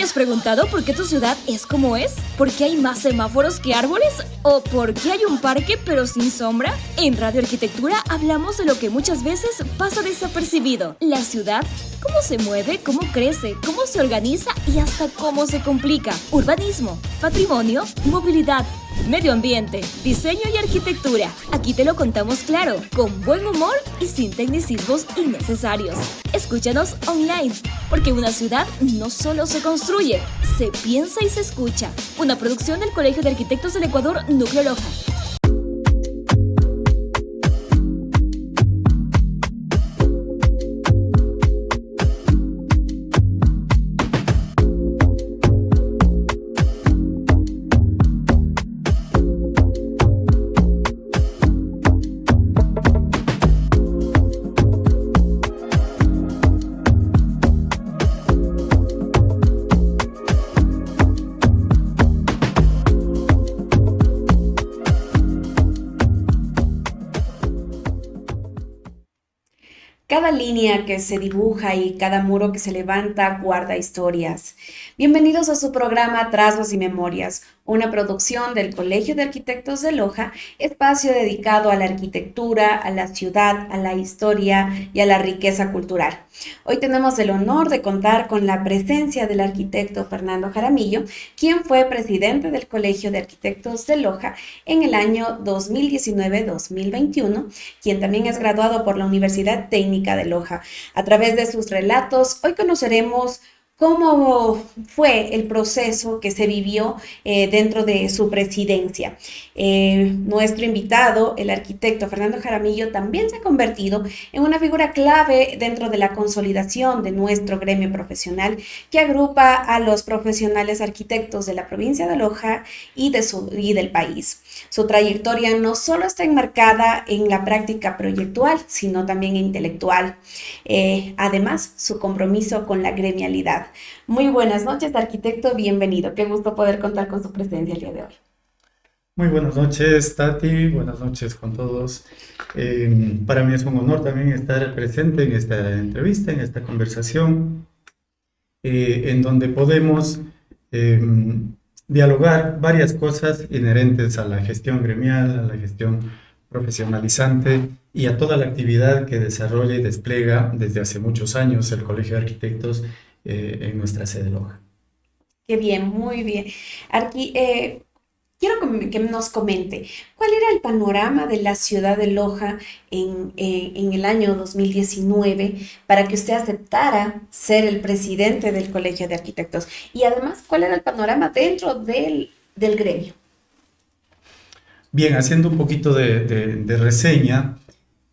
¿Te has preguntado por qué tu ciudad es como es? ¿Por qué hay más semáforos que árboles? ¿O por qué hay un parque pero sin sombra? En Radio Arquitectura hablamos de lo que muchas veces pasa desapercibido. La ciudad, cómo se mueve, cómo crece, cómo se organiza y hasta cómo se complica. Urbanismo, patrimonio, movilidad, medio ambiente, diseño y arquitectura. Aquí te lo contamos claro, con buen humor y sin tecnicismos innecesarios. Escúchanos online, porque una ciudad no solo se construye, se piensa y se escucha. Una producción del Colegio de Arquitectos del Ecuador, Núcleo Loja. Cada línea que se dibuja y cada muro que se levanta guarda historias. Bienvenidos a su programa Trazos y Memorias, una producción del Colegio de Arquitectos de Loja, espacio dedicado a la arquitectura, a la ciudad, a la historia y a la riqueza cultural. Hoy tenemos el honor de contar con la presencia del arquitecto Fernando Jaramillo, quien fue presidente del Colegio de Arquitectos de Loja en el año 2019-2021, quien también es graduado por la Universidad Técnica de Loja. A través de sus relatos, hoy conoceremos cómo fue el proceso que se vivió dentro de su presidencia. Nuestro invitado, el arquitecto Fernando Jaramillo, también se ha convertido en una figura clave dentro de la consolidación de nuestro gremio profesional que agrupa a los profesionales arquitectos de la provincia de Loja y del país. Su trayectoria no solo está enmarcada en la práctica proyectual, sino también intelectual. Además, su compromiso con la gremialidad. Muy buenas noches, arquitecto, bienvenido. Qué gusto poder contar con su presencia el día de hoy. Muy buenas noches, Tati, buenas noches con todos. Para mí es un honor también estar presente en esta entrevista, en esta conversación, en donde podemos dialogar varias cosas inherentes a la gestión gremial, a la gestión profesionalizante y a toda la actividad que desarrolla y despliega desde hace muchos años el Colegio de Arquitectos en nuestra sede Loja. Qué bien, muy bien. Quiero que nos comente, ¿cuál era el panorama de la ciudad de Loja en el año 2019 para que usted aceptara ser el presidente del Colegio de Arquitectos? Y además, ¿cuál era el panorama dentro del gremio? Bien, haciendo un poquito de reseña,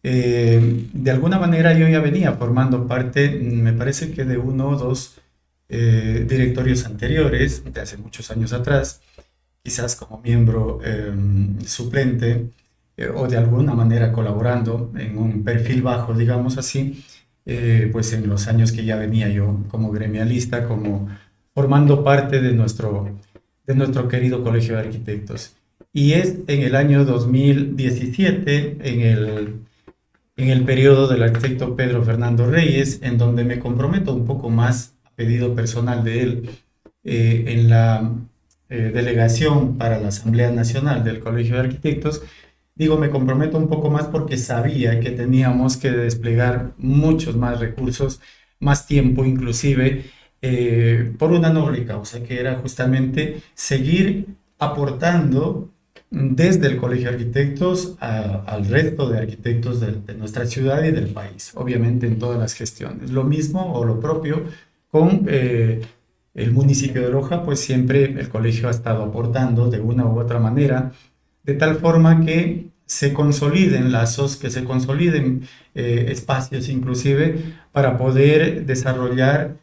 de alguna manera yo ya venía formando parte, me parece que de uno o dos directorios anteriores, de hace muchos años atrás, quizás como miembro suplente o de alguna manera colaborando en un perfil bajo, digamos así, pues en los años que ya venía yo como gremialista, como formando parte de nuestro querido Colegio de Arquitectos. Y es en el año 2017, en el periodo del arquitecto Pedro Fernando Reyes, en donde me comprometo un poco más, a pedido personal de él, en la delegación para la Asamblea Nacional del Colegio de Arquitectos. Digo, me comprometo un poco más porque sabía que teníamos que desplegar muchos más recursos, más tiempo inclusive, por una noble causa, que era justamente seguir aportando desde el Colegio de Arquitectos al resto de arquitectos de nuestra ciudad y del país, obviamente en todas las gestiones. Lo mismo o lo propio con el municipio de Loja, pues siempre el colegio ha estado aportando de una u otra manera, de tal forma que se consoliden lazos, que se consoliden espacios inclusive para poder desarrollar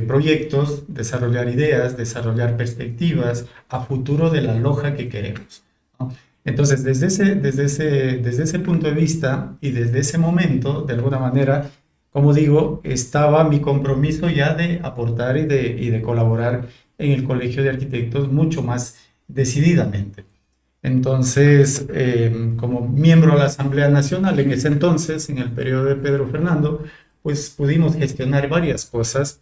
proyectos, desarrollar ideas, desarrollar perspectivas a futuro de la Loja que queremos, ¿no? Entonces, desde ese punto de vista y desde ese momento, de alguna manera, como digo, estaba mi compromiso ya de aportar y de colaborar en el Colegio de Arquitectos mucho más decididamente. Entonces, como miembro de la Asamblea Nacional, en ese entonces, en el periodo de Pedro Fernando, pues pudimos gestionar varias cosas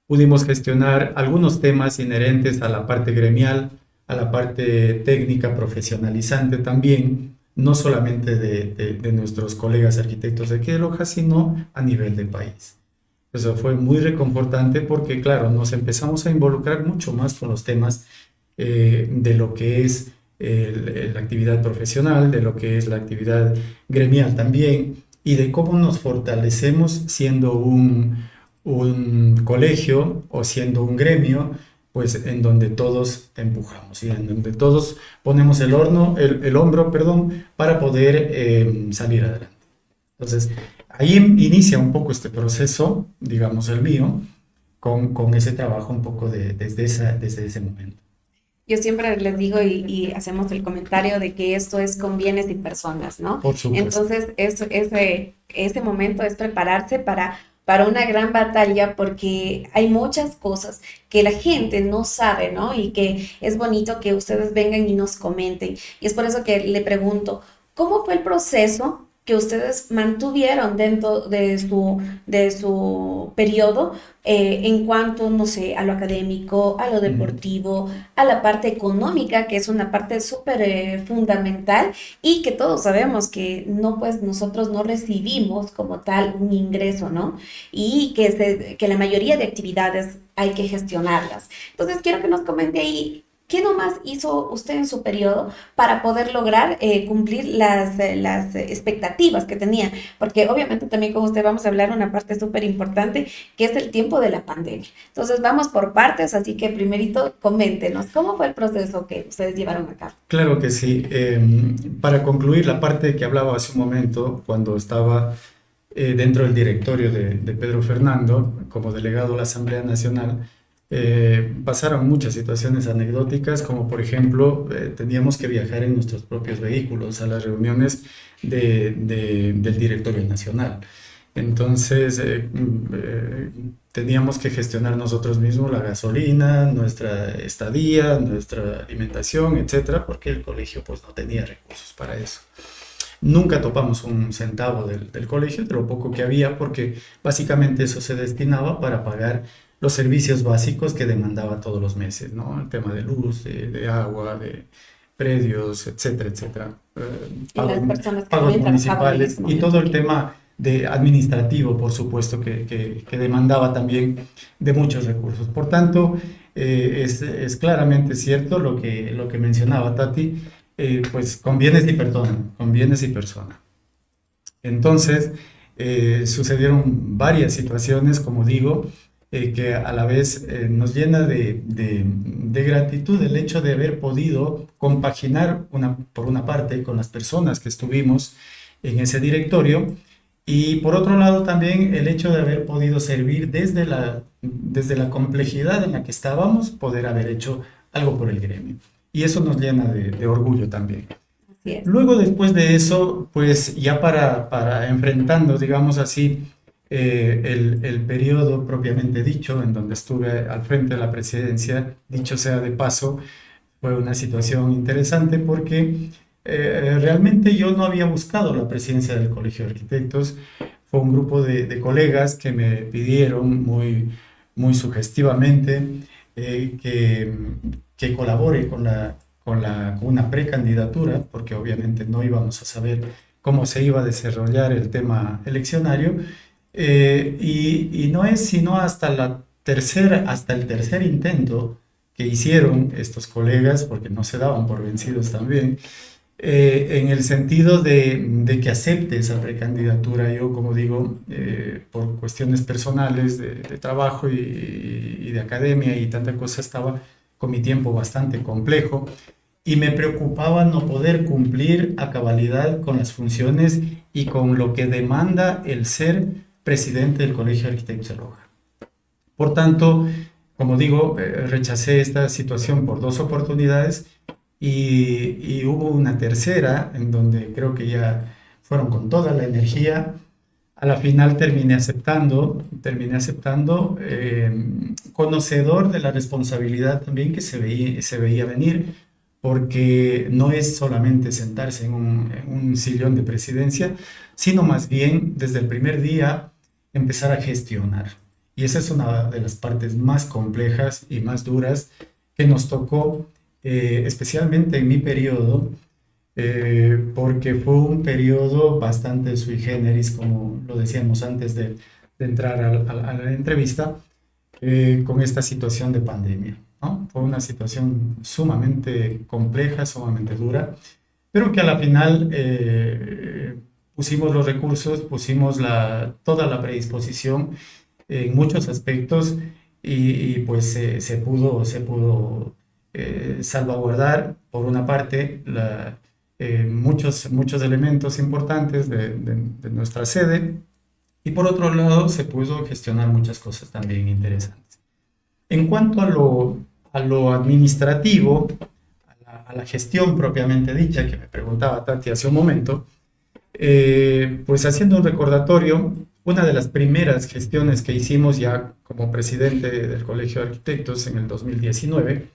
pudimos gestionar algunos temas inherentes a la parte gremial, a la parte técnica, profesionalizante también, no solamente de nuestros colegas arquitectos de aquí de Loja, sino a nivel de país. Eso fue muy reconfortante porque, claro, nos empezamos a involucrar mucho más con los temas de lo que es la actividad profesional, de lo que es la actividad gremial también, y de cómo nos fortalecemos siendo un colegio o siendo un gremio, pues en donde todos empujamos y en donde todos ponemos el hombro, perdón, para poder salir adelante. Entonces, ahí inicia un poco este proceso, digamos el mío, con ese trabajo un poco desde ese momento. Yo siempre les digo y hacemos el comentario de que esto es con bienes y personas, ¿no? Por supuesto. Entonces, ese momento es prepararse para una gran batalla porque hay muchas cosas que la gente no sabe, ¿no? Y que es bonito que ustedes vengan y nos comenten. Y es por eso que le pregunto, ¿cómo fue el proceso que ustedes mantuvieron dentro de su periodo en cuanto, no sé, a lo académico, a lo deportivo, a la parte económica, que es una parte súper fundamental y que todos sabemos que no, pues nosotros no recibimos como tal un ingreso, ¿no? Y que la mayoría de actividades hay que gestionarlas. Entonces, quiero que nos comente ahí. ¿Qué nomás hizo usted en su periodo para poder lograr cumplir las expectativas que tenía? Porque obviamente también con usted vamos a hablar una parte súper importante, que es el tiempo de la pandemia. Entonces vamos por partes, así que primerito coméntenos, ¿cómo fue el proceso que ustedes llevaron a cabo? Claro que sí. Para concluir la parte que hablaba hace un momento, cuando estaba dentro del directorio de Pedro Fernando, como delegado a la Asamblea Nacional, pasaron muchas situaciones anecdóticas, como por ejemplo, teníamos que viajar en nuestros propios vehículos a las reuniones del directorio nacional. Entonces, teníamos que gestionar nosotros mismos la gasolina, nuestra estadía, nuestra alimentación, etcétera, porque el colegio pues no tenía recursos para eso. Nunca topamos un centavo del colegio, de lo poco que había, porque básicamente eso se destinaba para pagar los servicios básicos que demandaba todos los meses, ¿no? El tema de luz, de agua, de predios, etcétera, etcétera. Y las personas que Pagos también trabajaban en municipales ese y momento. todo el tema de administrativo, por supuesto, que demandaba también de muchos recursos. Por tanto, es claramente cierto lo que mencionaba Tati, pues con bienes y persona, con bienes y persona. Entonces, sucedieron varias situaciones, como digo, que a la vez nos llena de gratitud el hecho de haber podido compaginar por una parte con las personas que estuvimos en ese directorio y por otro lado también el hecho de haber podido servir desde la complejidad en la que estábamos, poder haber hecho algo por el gremio. Y eso nos llena de orgullo también. Así es. Luego, después de eso, pues ya para enfrentando, digamos así, el periodo propiamente dicho, en donde estuve al frente de la presidencia, dicho sea de paso, fue una situación interesante porque realmente yo no había buscado la presidencia del Colegio de Arquitectos. Fue un grupo de colegas que me pidieron muy sugestivamente que colabore con una precandidatura, porque obviamente no íbamos a saber cómo se iba a desarrollar el tema eleccionario. Y no es sino hasta el tercer intento que hicieron estos colegas, porque no se daban por vencidos también, en el sentido de que acepte esa precandidatura. Yo, como digo, por cuestiones personales de trabajo y de academia y tanta cosa, estaba con mi tiempo bastante complejo y me preocupaba no poder cumplir a cabalidad con las funciones y con lo que demanda el ser presidente del Colegio de Arquitectos de Loja. Por tanto, como digo, rechacé esta situación por 2 oportunidades y hubo una tercera en donde creo que ya fueron con toda la energía. A la final terminé aceptando, conocedor de la responsabilidad también que se veía venir, porque no es solamente sentarse en un sillón de presidencia, sino más bien desde el primer día empezar a gestionar. Y esa es una de las partes más complejas y más duras que nos tocó, especialmente en mi periodo, porque fue un periodo bastante sui generis, como lo decíamos antes de entrar a la entrevista, con esta situación de pandemia, ¿no? Fue una situación sumamente compleja, sumamente dura, pero que a la final pusimos los recursos, pusimos toda la predisposición en muchos aspectos y pues se pudo salvaguardar, por una parte, muchos elementos importantes de nuestra sede, y por otro lado se pudo gestionar muchas cosas también interesantes. En cuanto a lo administrativo, a la gestión propiamente dicha, que me preguntaba Tati hace un momento, pues haciendo un recordatorio, una de las primeras gestiones que hicimos ya como presidente del Colegio de Arquitectos en el 2019,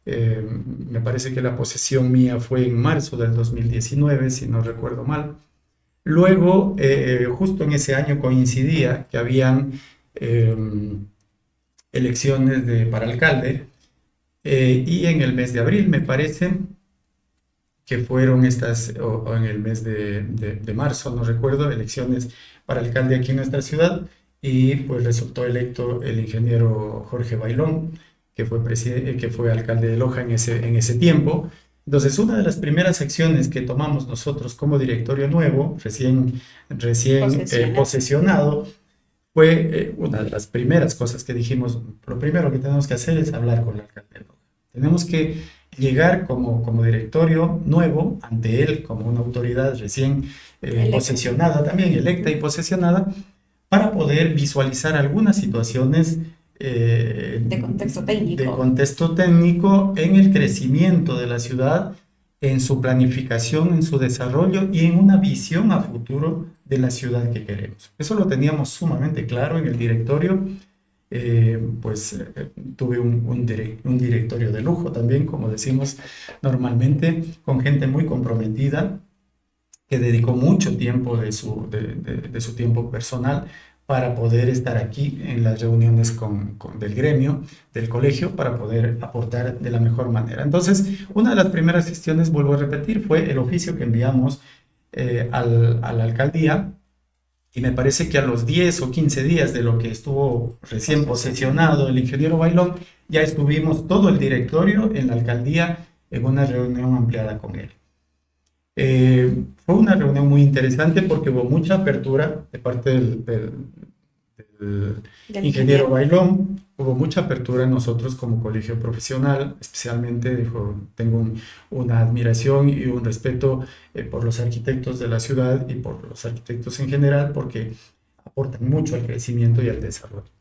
me parece que la posesión mía fue en marzo del 2019, si no recuerdo mal. Luego, justo en ese año coincidía que habían elecciones para alcalde, y en el mes de abril, me parece que fueron estas, o en el mes de marzo, no recuerdo, elecciones para alcalde aquí en nuestra ciudad, y pues resultó electo el ingeniero Jorge Bailón, que fue alcalde de Loja en ese tiempo. Entonces, una de las primeras acciones que tomamos nosotros como directorio nuevo, recién posesionado, fue una de las primeras cosas que dijimos: lo primero que tenemos que hacer es hablar con el alcalde de Loja. Tenemos que llegar como directorio nuevo ante él, como una autoridad recién posesionada también, electa y posesionada, para poder visualizar algunas situaciones de contexto técnico en el crecimiento de la ciudad, en su planificación, en su desarrollo y en una visión a futuro de la ciudad que queremos. Eso lo teníamos sumamente claro en el directorio. Tuve un directorio de lujo también, como decimos normalmente, con gente muy comprometida, que dedicó mucho tiempo de su tiempo personal para poder estar aquí en las reuniones del gremio, del colegio, para poder aportar de la mejor manera. Entonces, una de las primeras gestiones, vuelvo a repetir, fue el oficio que enviamos a la alcaldía, y me parece que a los 10 o 15 días de lo que estuvo recién posesionado el ingeniero Bailón, ya estuvimos todo el directorio en la alcaldía en una reunión ampliada con él. Fue una reunión muy interesante porque hubo mucha apertura de parte del ingeniero Bailón, hubo mucha apertura en nosotros como colegio profesional, especialmente dijo: tengo una admiración y un respeto por los arquitectos de la ciudad y por los arquitectos en general, porque aportan mucho al crecimiento y al desarrollo.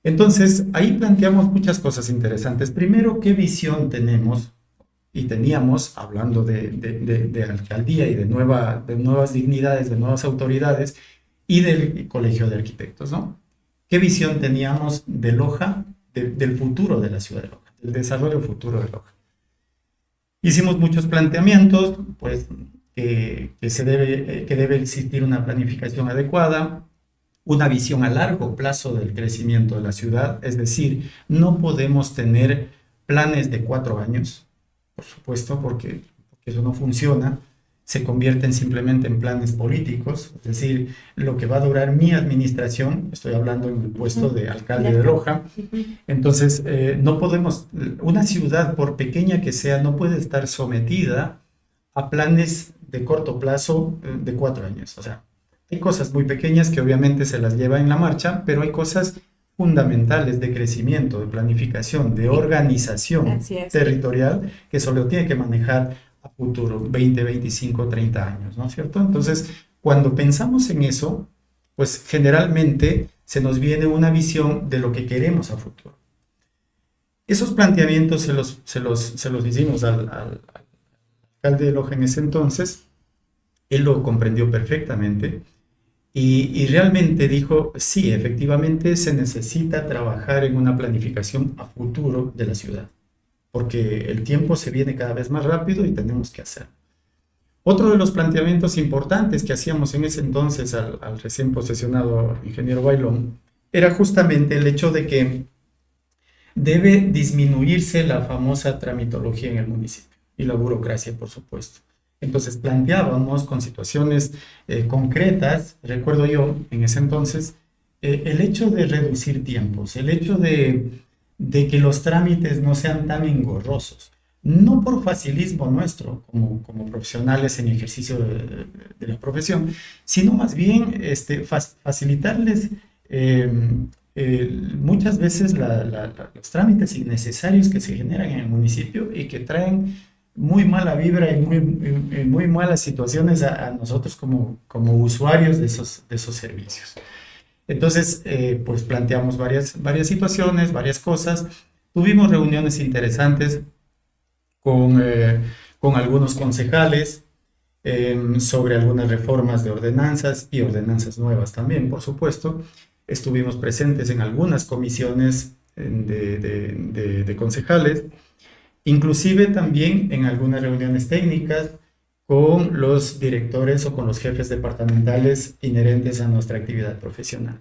Entonces, ahí planteamos muchas cosas interesantes. Primero, ¿qué visión tenemos y teníamos, hablando de alcaldía y de nuevas dignidades, de nuevas autoridades y del Colegio de Arquitectos, ¿no? ¿Qué visión teníamos de Loja, del futuro de la ciudad de Loja, del desarrollo futuro de Loja? Hicimos muchos planteamientos, pues, que debe existir una planificación adecuada, una visión a largo plazo del crecimiento de la ciudad, es decir, no podemos tener planes de 4 años, por supuesto, porque eso no funciona, se convierten simplemente en planes políticos, es decir, lo que va a durar mi administración, estoy hablando en el puesto de alcalde de Loja, entonces no podemos, una ciudad, por pequeña que sea, no puede estar sometida a planes de corto plazo de 4 años, o sea, hay cosas muy pequeñas que obviamente se las lleva en la marcha, pero hay cosas fundamentales de crecimiento, de planificación, de organización territorial, que solo tiene que manejar a futuro, 20, 25, 30 años, ¿no es cierto? Entonces, cuando pensamos en eso, pues generalmente se nos viene una visión de lo que queremos a futuro. Esos planteamientos se los hicimos al alcalde de Loja en ese entonces. Él lo comprendió perfectamente. Y realmente dijo: sí, efectivamente se necesita trabajar en una planificación a futuro de la ciudad, porque el tiempo se viene cada vez más rápido y tenemos que hacer. Otro de los planteamientos importantes que hacíamos en ese entonces al recién posesionado ingeniero Bailón era justamente el hecho de que debe disminuirse la famosa tramitología en el municipio y la burocracia, por supuesto. Entonces planteábamos con situaciones concretas, recuerdo yo en ese entonces, el hecho de reducir tiempos, el hecho de que los trámites no sean tan engorrosos, no por facilismo nuestro como profesionales en ejercicio de la profesión, sino más bien facilitarles muchas veces los trámites innecesarios que se generan en el municipio y que traen muy mala vibra y muy malas situaciones a nosotros como usuarios de esos servicios. Entonces, pues planteamos varias situaciones, varias cosas. Tuvimos reuniones interesantes con algunos concejales sobre algunas reformas de ordenanzas y ordenanzas nuevas también, por supuesto. Estuvimos presentes en algunas comisiones de concejales, inclusive también en algunas reuniones técnicas con los directores o con los jefes departamentales inherentes a nuestra actividad profesional.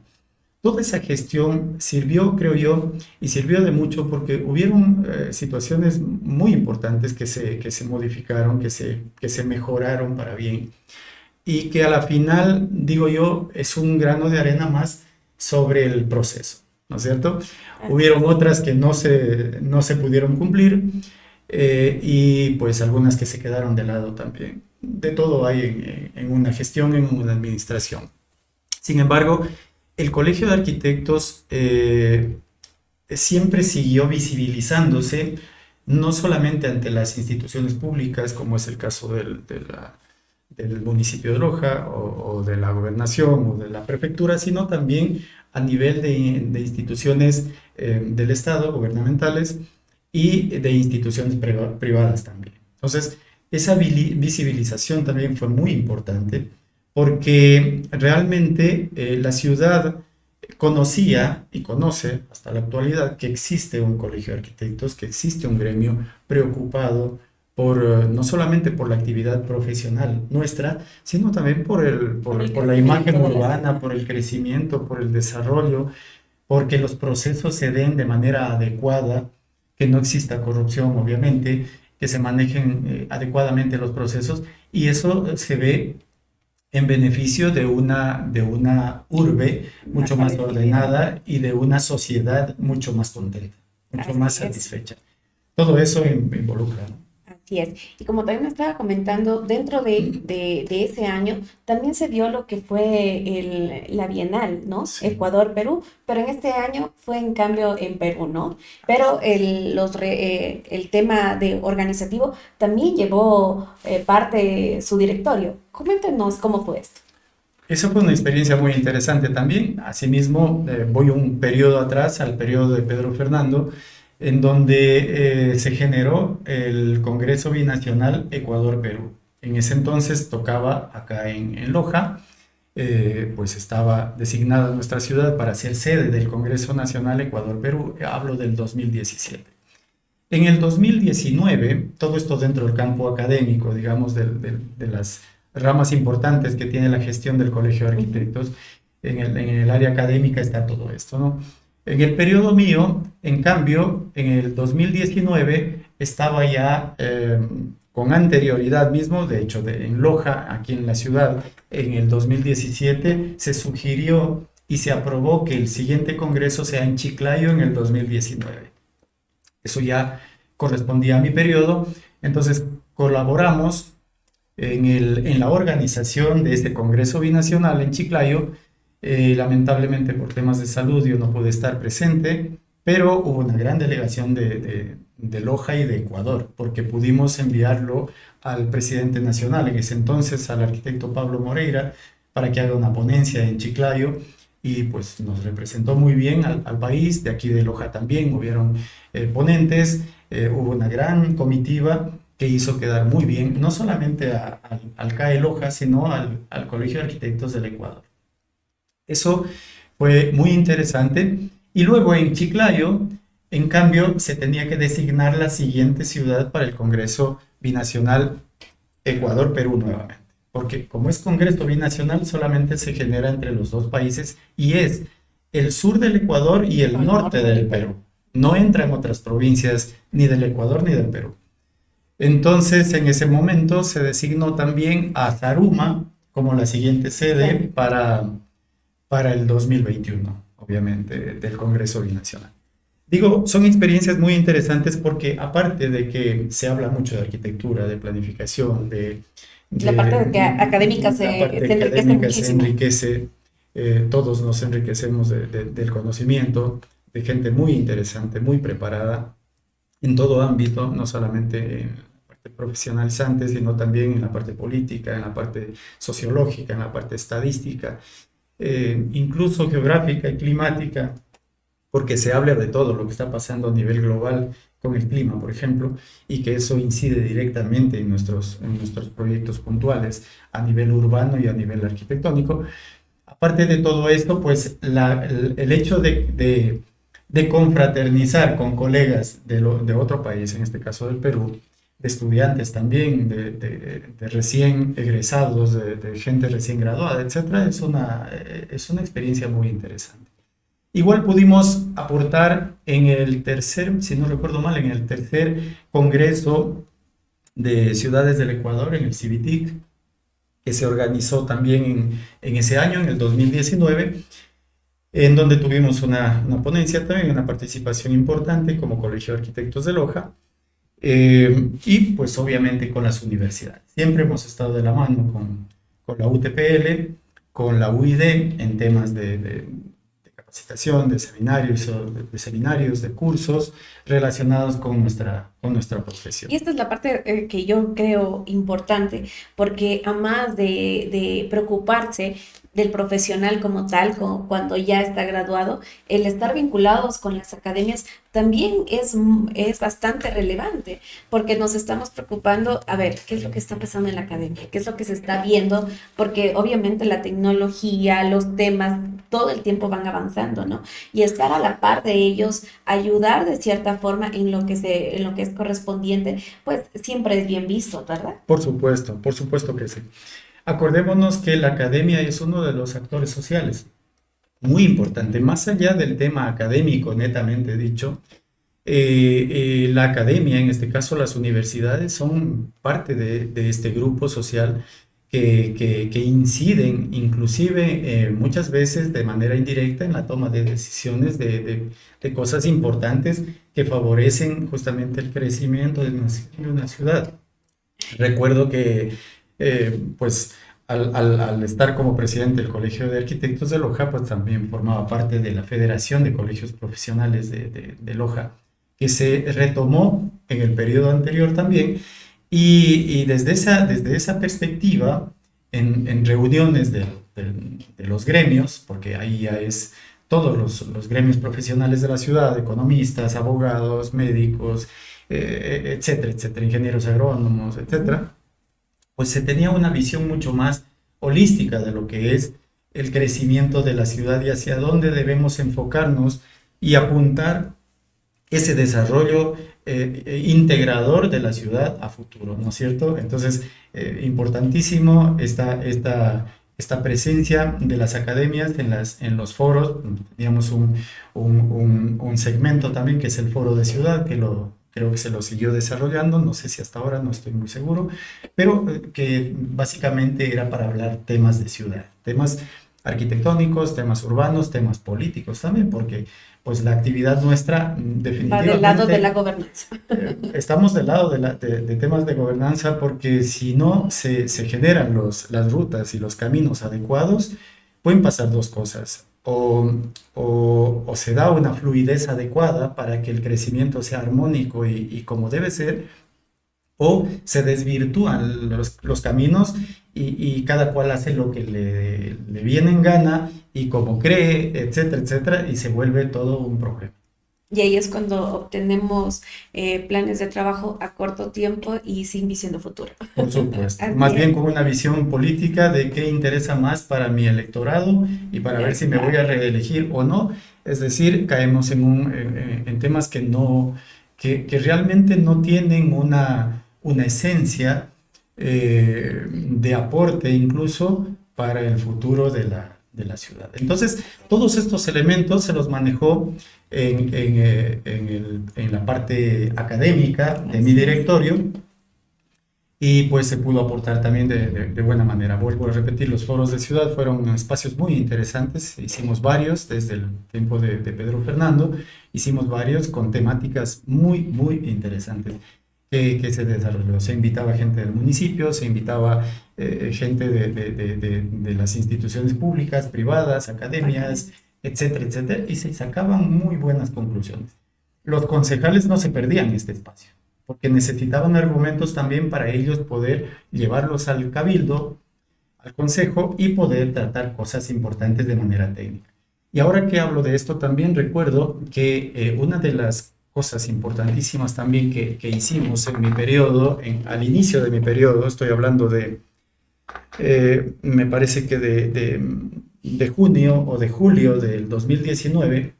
Toda esa gestión sirvió, creo yo, y sirvió de mucho porque hubieron situaciones muy importantes que se modificaron, que se mejoraron para bien y que a la final, digo yo, es un grano de arena más sobre el proceso, ¿no es cierto? Hubieron otras que no se pudieron cumplir y pues algunas que se quedaron de lado también. De todo hay en una gestión, en una administración. Sin embargo, el Colegio de Arquitectos siempre siguió visibilizándose, no solamente ante las instituciones públicas, como es el caso del municipio de Loja o de la gobernación o de la prefectura, sino también a nivel de instituciones del Estado, gubernamentales, y de instituciones privadas también. Entonces, esa visibilización también fue muy importante porque realmente la ciudad conocía y conoce hasta la actualidad que existe un colegio de arquitectos, que existe un gremio preocupado no solamente por la actividad profesional nuestra, sino también por la imagen urbana, por el crecimiento, por el desarrollo, porque los procesos se den de manera adecuada, que no exista corrupción, obviamente, que se manejen adecuadamente los procesos, y eso se ve en beneficio de una urbe mucho más ordenada y de una sociedad mucho más contenta, mucho más satisfecha. Todo eso involucra, ¿no? Así es. Y como también me estaba comentando, dentro de ese año también se dio lo que fue la Bienal, ¿no? Sí. Ecuador-Perú, pero en este año fue en cambio en Perú, ¿no? Pero el tema organizativo también llevó parte su directorio. Coméntenos cómo fue esto. Esa fue una experiencia muy interesante también. Asimismo, voy un periodo atrás, al periodo de Pedro Fernando, en donde se generó el Congreso Binacional Ecuador-Perú. En ese entonces tocaba acá en Loja, pues estaba designada nuestra ciudad para ser sede del Congreso Nacional Ecuador-Perú, hablo del 2017. En el 2019, todo esto dentro del campo académico, digamos, de las ramas importantes que tiene la gestión del Colegio de Arquitectos, en el área académica está todo esto, ¿no? En el periodo mío, en cambio, en el 2019 estaba ya con anterioridad mismo, de hecho en Loja, aquí en la ciudad, en el 2017 se sugirió y se aprobó que el siguiente congreso sea en Chiclayo en el 2019. Eso ya correspondía a mi periodo, entonces colaboramos en la organización de este congreso binacional en Chiclayo. Lamentablemente por temas de salud yo no pude estar presente, pero hubo una gran delegación de Loja y de Ecuador, porque pudimos enviarlo al presidente nacional, en ese entonces al arquitecto Pablo Moreira, para que haga una ponencia en Chiclayo, y pues nos representó muy bien al país. De aquí de Loja también hubieron ponentes, hubo una gran comitiva que hizo quedar muy bien, no solamente al CAE Loja, sino al Colegio de Arquitectos del Ecuador. Eso fue muy interesante. Y luego en Chiclayo, en cambio, se tenía que designar la siguiente ciudad para el Congreso Binacional Ecuador-Perú nuevamente. Porque como es Congreso Binacional, solamente se genera entre los dos países y es el sur del Ecuador y el norte del Perú. No entra en otras provincias ni del Ecuador ni del Perú. Entonces, en ese momento se designó también a Zaruma como la siguiente sede para el 2021, obviamente, del Congreso Binacional. Digo, son experiencias muy interesantes porque aparte de que se habla mucho de arquitectura, de planificación, La parte académica la parte se enriquece académica se muchísimo. enriquece, todos nos enriquecemos del conocimiento, de gente muy interesante, muy preparada en todo ámbito, no solamente en la parte profesionalizante, sino también en la parte política, en la parte sociológica, en la parte estadística, incluso geográfica y climática, porque se habla de todo lo que está pasando a nivel global con el clima, por ejemplo, y que eso incide directamente en nuestros proyectos puntuales a nivel urbano y a nivel arquitectónico. Aparte de todo esto, pues el hecho de confraternizar con colegas de otro país, en este caso del Perú, de estudiantes también, de recién egresados, de gente recién graduada, etcétera, es una experiencia muy interesante. Igual pudimos aportar en el tercer, si no recuerdo mal, en el tercer Congreso de Ciudades del Ecuador, en el CIVITIC, que se organizó también en ese año, en el 2019, en donde tuvimos una ponencia también, una participación importante como Colegio de Arquitectos de Loja, y pues obviamente con las universidades. Siempre hemos estado de la mano con la UTPL, con la UID en temas de capacitación, de seminarios, de cursos relacionados con nuestra profesión. Y esta es la parte que yo creo importante, porque a más de preocuparse del profesional como tal, cuando ya está graduado, el estar vinculados con las academias también es bastante relevante, porque nos estamos preocupando, a ver, qué es lo que está pasando en la academia, qué es lo que se está viendo, porque obviamente la tecnología, los temas, todo el tiempo van avanzando, ¿no? Y estar a la par de ellos, ayudar de cierta forma en lo que es correspondiente, pues siempre es bien visto, ¿verdad? Por supuesto que sí. Acordémonos que la academia es uno de los actores sociales, muy importante, más allá del tema académico netamente dicho, la academia, en este caso las universidades, son parte de este grupo social que inciden inclusive muchas veces de manera indirecta en la toma de decisiones de cosas importantes que favorecen justamente el crecimiento de una ciudad. Recuerdo que, pues, al estar como presidente del Colegio de Arquitectos de Loja, pues también formaba parte de la Federación de Colegios Profesionales de Loja, que se retomó en el periodo anterior también, y desde esa perspectiva, en reuniones de los gremios, porque ahí ya es todos los gremios profesionales de la ciudad, economistas, abogados, médicos, etcétera, etcétera, ingenieros agrónomos, etcétera, pues se tenía una visión mucho más holística de lo que es el crecimiento de la ciudad y hacia dónde debemos enfocarnos y apuntar ese desarrollo integrador de la ciudad a futuro, ¿no es cierto? Entonces, importantísimo esta presencia de las academias en los foros. Teníamos un segmento también que es el foro de ciudad, creo que se lo siguió desarrollando, no sé si hasta ahora, no estoy muy seguro, pero que básicamente era para hablar temas de ciudad, temas arquitectónicos, temas urbanos, temas políticos también, porque pues la actividad nuestra Va del lado de definitivamente la gobernanza. estamos del lado de temas de gobernanza, porque si no se generan las rutas y los caminos adecuados, pueden pasar dos cosas. O se da una fluidez adecuada para que el crecimiento sea armónico y como debe ser, o se desvirtúan los caminos y cada cual hace lo que le viene en gana y como cree, etcétera, etcétera, y se vuelve todo un problema. Y ahí es cuando obtenemos planes de trabajo a corto tiempo y sin visión de futuro. Por supuesto, Así más es. bien con una visión política de qué interesa más para mi electorado y para ver si me voy a reelegir o no. Es decir, caemos en temas que realmente no tienen una esencia de aporte incluso para el futuro de la ciudad. Entonces, todos estos elementos se los manejó en la parte académica de mi directorio y pues se pudo aportar también de buena manera. Vuelvo a repetir, los foros de ciudad fueron espacios muy interesantes, hicimos varios desde el tiempo de Pedro Fernando, hicimos varios con temáticas muy, muy interesantes que se desarrolló. Se invitaba gente del municipio, se invitaba gente de las instituciones públicas, privadas, academias, etcétera, etcétera, y se sacaban muy buenas conclusiones. Los concejales no se perdían este espacio, porque necesitaban argumentos también para ellos poder llevarlos al cabildo, al consejo y poder tratar cosas importantes de manera técnica. Y ahora que hablo de esto, también recuerdo que una de las cosas importantísimas también que hicimos en mi periodo, al inicio de mi periodo, estoy hablando me parece que de junio o de julio del 2019,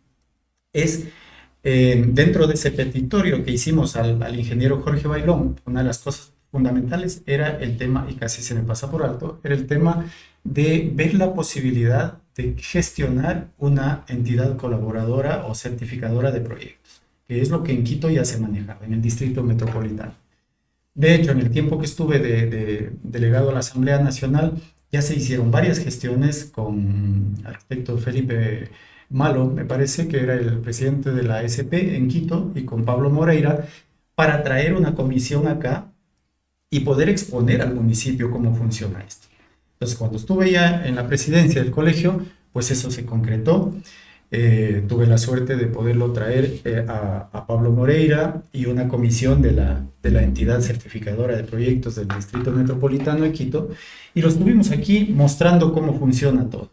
es dentro de ese petitorio que hicimos al ingeniero Jorge Bailón, una de las cosas fundamentales era el tema, y casi se me pasa por alto, era el tema de ver la posibilidad de gestionar una entidad colaboradora o certificadora de proyectos, que es lo que en Quito ya se manejaba, en el Distrito Metropolitano. De hecho, en el tiempo que estuve de delegado a la Asamblea Nacional, ya se hicieron varias gestiones con el arquitecto Felipe Malo, me parece que era el presidente de la SP en Quito, y con Pablo Moreira, para traer una comisión acá y poder exponer al municipio cómo funciona esto. Entonces, cuando estuve ya en la presidencia del colegio, pues eso se concretó. Tuve la suerte de poderlo traer a Pablo Moreira y una comisión de la entidad certificadora de proyectos del Distrito Metropolitano de Quito, y lo estuvimos aquí mostrando cómo funciona todo.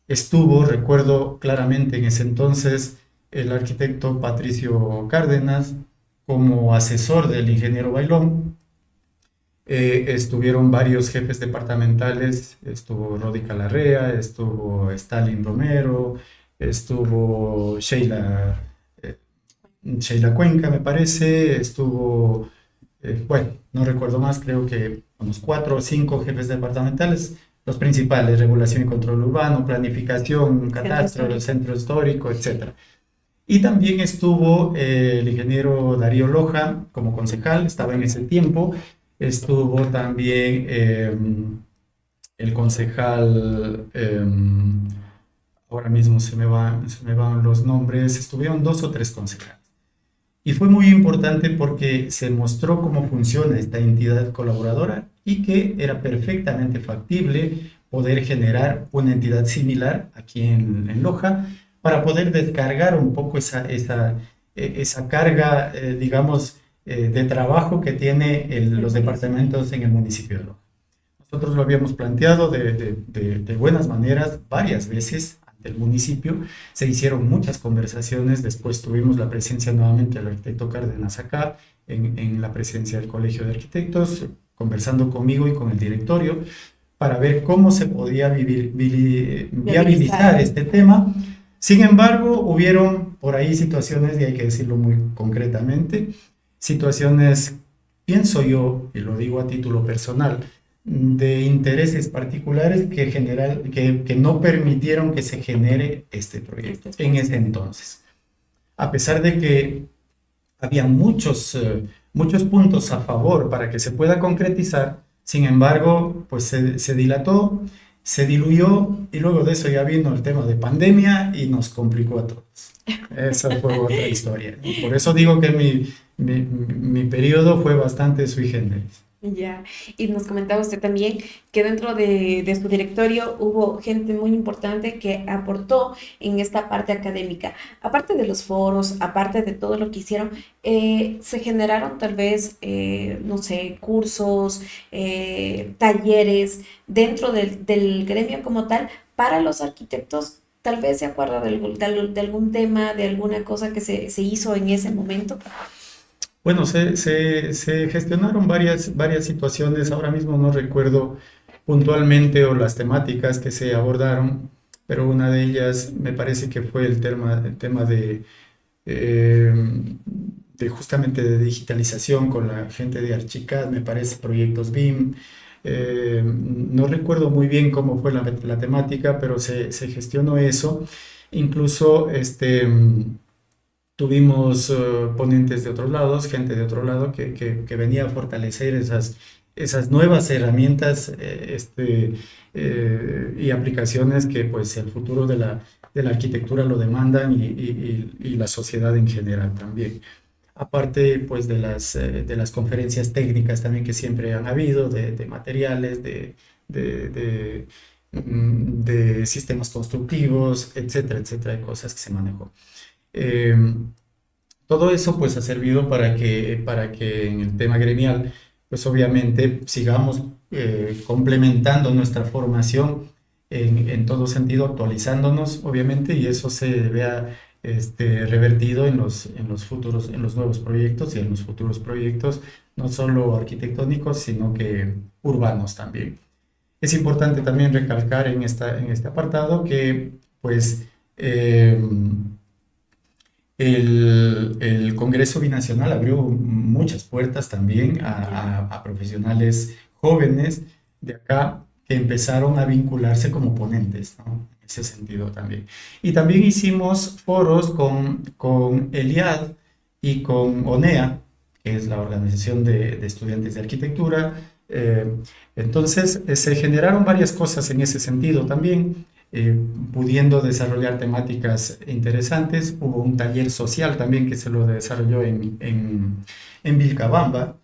Estuvo, recuerdo claramente en ese entonces, el arquitecto Patricio Cárdenas como asesor del ingeniero Bailón. Estuvieron varios jefes departamentales, estuvo Rodica Larrea, estuvo Stalin Romero, estuvo Sheila Cuenca, me parece, estuvo, bueno, no recuerdo más, creo que unos 4 o 5 jefes departamentales, los principales: regulación y control urbano, planificación, catastro, centro histórico, etc. Y también estuvo el ingeniero Darío Loja como concejal, estaba en ese tiempo. Estuvo también el concejal, ahora mismo se me van los nombres, estuvieron 2 o 3 concejales. Y fue muy importante porque se mostró cómo funciona esta entidad colaboradora y que era perfectamente factible poder generar una entidad similar aquí en Loja, para poder descargar un poco esa carga, digamos, de trabajo que tienen los departamentos en el municipio de Loja. Nosotros lo habíamos planteado de buenas maneras varias veces ante el municipio, se hicieron muchas conversaciones, después tuvimos la presencia nuevamente del arquitecto Cárdenas acá, en la presidencia del Colegio de Arquitectos, conversando conmigo y con el directorio, para ver cómo se podía viabilizar este tema. Sin embargo, hubieron por ahí situaciones, y hay que decirlo muy concretamente, situaciones, pienso yo, y lo digo a título personal, de intereses particulares que no permitieron que se genere este proyecto en ese entonces. A pesar de que había muchos puntos a favor para que se pueda concretizar, sin embargo, pues se dilató, se diluyó, y luego de eso ya vino el tema de pandemia y nos complicó a todos. Esa fue otra historia. Y por eso digo que mi periodo fue bastante sui generis. Ya, y nos comentaba usted también que dentro de su directorio hubo gente muy importante que aportó en esta parte académica. Aparte de los foros, aparte de todo lo que hicieron, se generaron tal vez, no sé, cursos, talleres dentro del gremio como tal para los arquitectos. Tal vez se acuerda de algún tema, de alguna cosa que se hizo en ese momento. Bueno, se gestionaron varias situaciones, ahora mismo no recuerdo puntualmente o las temáticas que se abordaron, pero una de ellas me parece que fue el tema eh, justamente de digitalización con la gente de Archicad, me parece, proyectos BIM. No recuerdo muy bien cómo fue la temática, pero se gestionó eso. Incluso tuvimos ponentes de otros lados, gente de otro lado que venía a fortalecer esas nuevas herramientas y aplicaciones que pues el futuro de la arquitectura lo demandan y la sociedad en general también. Aparte pues de las conferencias técnicas también que siempre han habido, de materiales, de, de, de sistemas constructivos, etcétera, etcétera, de cosas que se manejó. Eh, Todo eso pues ha servido para que en el tema gremial pues obviamente sigamos complementando nuestra formación en todo sentido, actualizándonos obviamente y eso se vea revertido en los futuros, en los nuevos proyectos y en los futuros proyectos, no solo arquitectónicos, sino que urbanos también. Es importante también recalcar en este apartado que pues el Congreso Binacional abrió muchas puertas también a profesionales jóvenes de acá que empezaron a vincularse como ponentes, ¿no? En ese sentido también. Y también hicimos foros con ELIAD y con ONEA, que es la Organización de Estudiantes de Arquitectura. Entonces, se generaron varias cosas en ese sentido también pudiendo desarrollar temáticas interesantes. Hubo un taller social también que se lo desarrolló en Vilcabamba,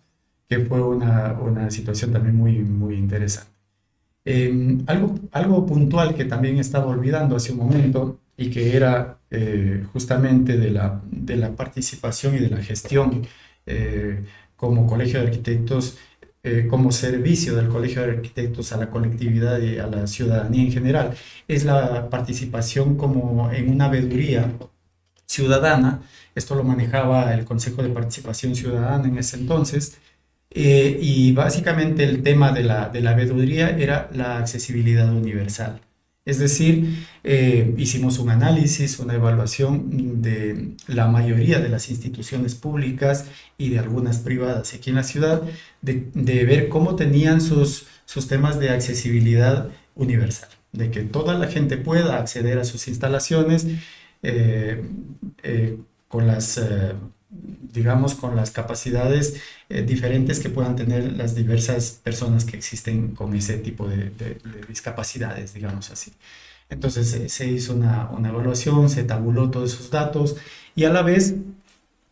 que fue una situación también muy interesante. Algo puntual que también estaba olvidando hace un momento y que era justamente de la participación y de la gestión como Colegio de Arquitectos, como servicio del Colegio de Arquitectos a la colectividad y a la ciudadanía en general, es la participación como en una veeduría ciudadana. Esto lo manejaba el Consejo de Participación Ciudadana en ese entonces. Y básicamente el tema de la veeduría era la accesibilidad universal. Es decir, hicimos un análisis, una evaluación de la mayoría de las instituciones públicas y de algunas privadas aquí en la ciudad, de ver cómo tenían sus temas de accesibilidad universal, de que toda la gente pueda acceder a sus instalaciones eh, con digamos, con las capacidades diferentes que puedan tener las diversas personas que existen con ese tipo de discapacidades, digamos así. Entonces se hizo una evaluación, se tabuló todos esos datos y a la vez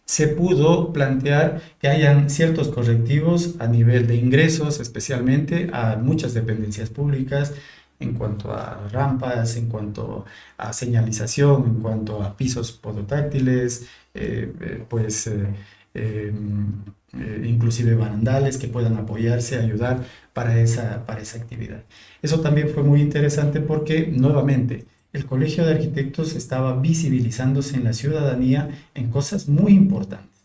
se pudo plantear que hayan ciertos correctivos a nivel de ingresos, especialmente a muchas dependencias públicas, en cuanto a rampas, en cuanto a señalización, en cuanto a pisos podotáctiles, pues inclusive barandales que puedan apoyarse, ayudar para esa actividad. Eso también fue muy interesante porque nuevamente el Colegio de Arquitectos estaba visibilizándose en la ciudadanía en cosas muy importantes.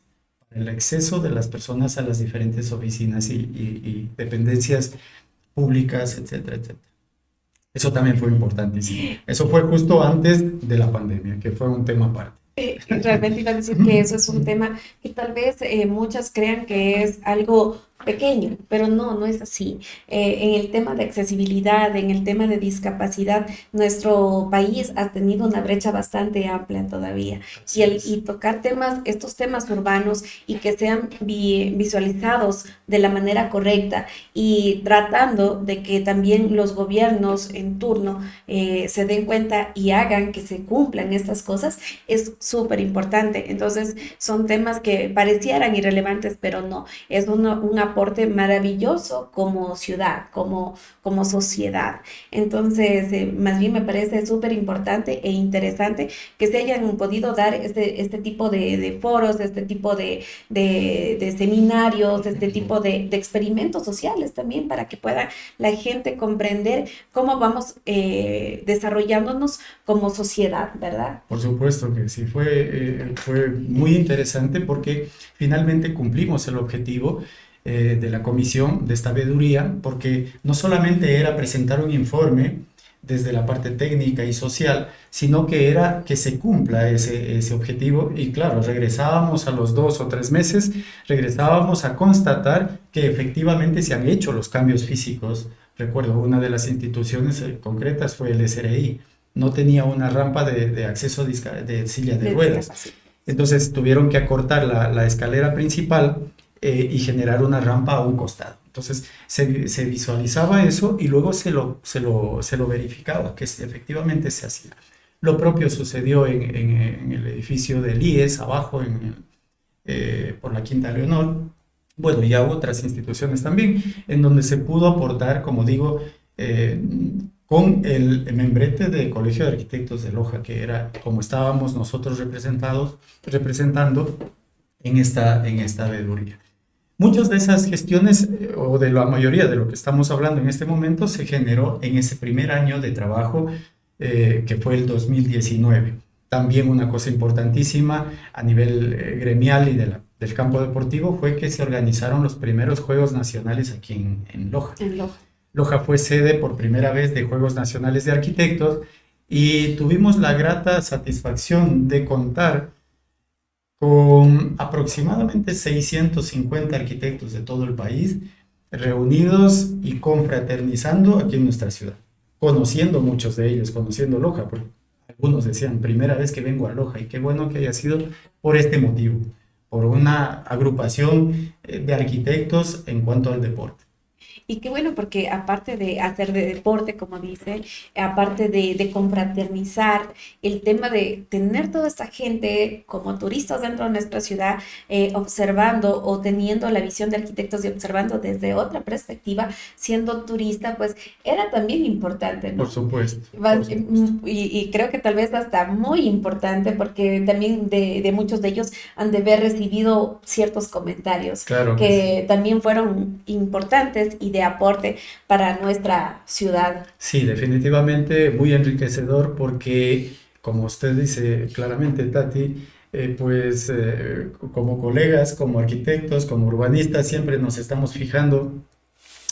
El acceso de las personas a las diferentes oficinas y dependencias públicas, etcétera, etcétera. Eso también fue importantísimo. Eso fue justo antes de la pandemia, que fue un tema aparte. Realmente iba a decir que eso es un tema que tal vez muchas crean que es algo pequeño, pero no es así. En el tema de accesibilidad, en el tema de discapacidad, nuestro país ha tenido una brecha bastante amplia todavía. Y tocar estos temas urbanos y que sean visualizados de la manera correcta y tratando de que también los gobiernos en turno se den cuenta y hagan que se cumplan estas cosas, es súper importante. Entonces, son temas que parecieran irrelevantes, pero no. Es un aporte maravilloso como ciudad, como sociedad. Entonces, más bien me parece súper importante e interesante que se hayan podido dar este tipo de foros, este tipo de seminarios, este tipo de experimentos sociales también para que pueda la gente comprender cómo vamos desarrollándonos como sociedad, ¿verdad? Por supuesto que sí, fue muy interesante porque finalmente cumplimos el objetivo de la comisión de esta veeduría, porque no solamente era presentar un informe desde la parte técnica y social, sino que era que se cumpla ese objetivo. Y claro, regresábamos a los 2 o 3 meses, regresábamos a constatar que efectivamente se han hecho los cambios físicos. Recuerdo, una de las instituciones concretas fue el SRI. No tenía una rampa de acceso de silla de ruedas. Entonces tuvieron que acortar la escalera principal y generar una rampa a un costado. Entonces se visualizaba eso y luego se lo verificaba, que efectivamente se hacía. Lo propio sucedió en el edificio del IES, abajo por la Quinta Leonor. Bueno, y a otras instituciones también, en donde se pudo aportar, como digo, con el membrete de Colegio de Arquitectos de Loja, que era como estábamos nosotros representando en esta veeduría. Muchas de esas gestiones, o de la mayoría de lo que estamos hablando en este momento, se generó en ese primer año de trabajo, que fue el 2019. También una cosa importantísima a nivel gremial y del campo deportivo fue que se organizaron los primeros Juegos Nacionales aquí en Loja. En Loja. Loja fue sede por primera vez de Juegos Nacionales de Arquitectos y tuvimos la grata satisfacción de contar con aproximadamente 650 arquitectos de todo el país reunidos y confraternizando aquí en nuestra ciudad, conociendo muchos de ellos, conociendo Loja, porque algunos decían, primera vez que vengo a Loja, y qué bueno que haya sido por este motivo, por una agrupación de arquitectos en cuanto al deporte. Y qué bueno, porque aparte de hacer de deporte, como dice, aparte de confraternizar, el tema de tener toda esta gente como turistas dentro de nuestra ciudad, observando o teniendo la visión de arquitectos y observando desde otra perspectiva, siendo turista, pues era también importante, ¿no? Por supuesto. Y creo que tal vez hasta muy importante, porque también de muchos de ellos han de haber recibido ciertos comentarios, Claro que también fueron importantes y de aporte para nuestra ciudad. Sí, definitivamente muy enriquecedor porque, como usted dice claramente, Tati, como colegas, como arquitectos, como urbanistas, siempre nos estamos fijando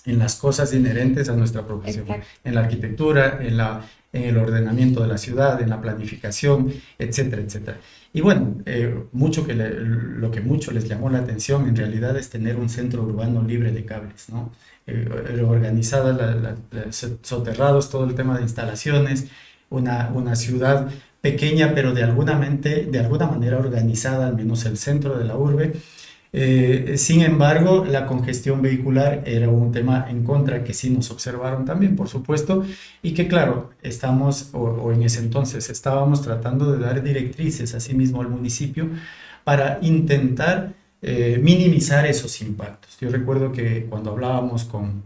en las cosas inherentes a nuestra profesión, Exacto. en la arquitectura, en el ordenamiento de la ciudad, en la planificación, etcétera, etcétera. Y bueno, lo que mucho les llamó la atención en realidad es tener un centro urbano libre de cables, ¿no? Organizada, soterrados todo el tema de instalaciones, una ciudad pequeña pero de alguna manera organizada, al menos el centro de la urbe. Sin embargo, la congestión vehicular era un tema en contra que sí nos observaron también, por supuesto, y que claro, en ese entonces estábamos tratando de dar directrices a sí mismo al municipio para intentar minimizar esos impactos. Yo recuerdo que cuando hablábamos con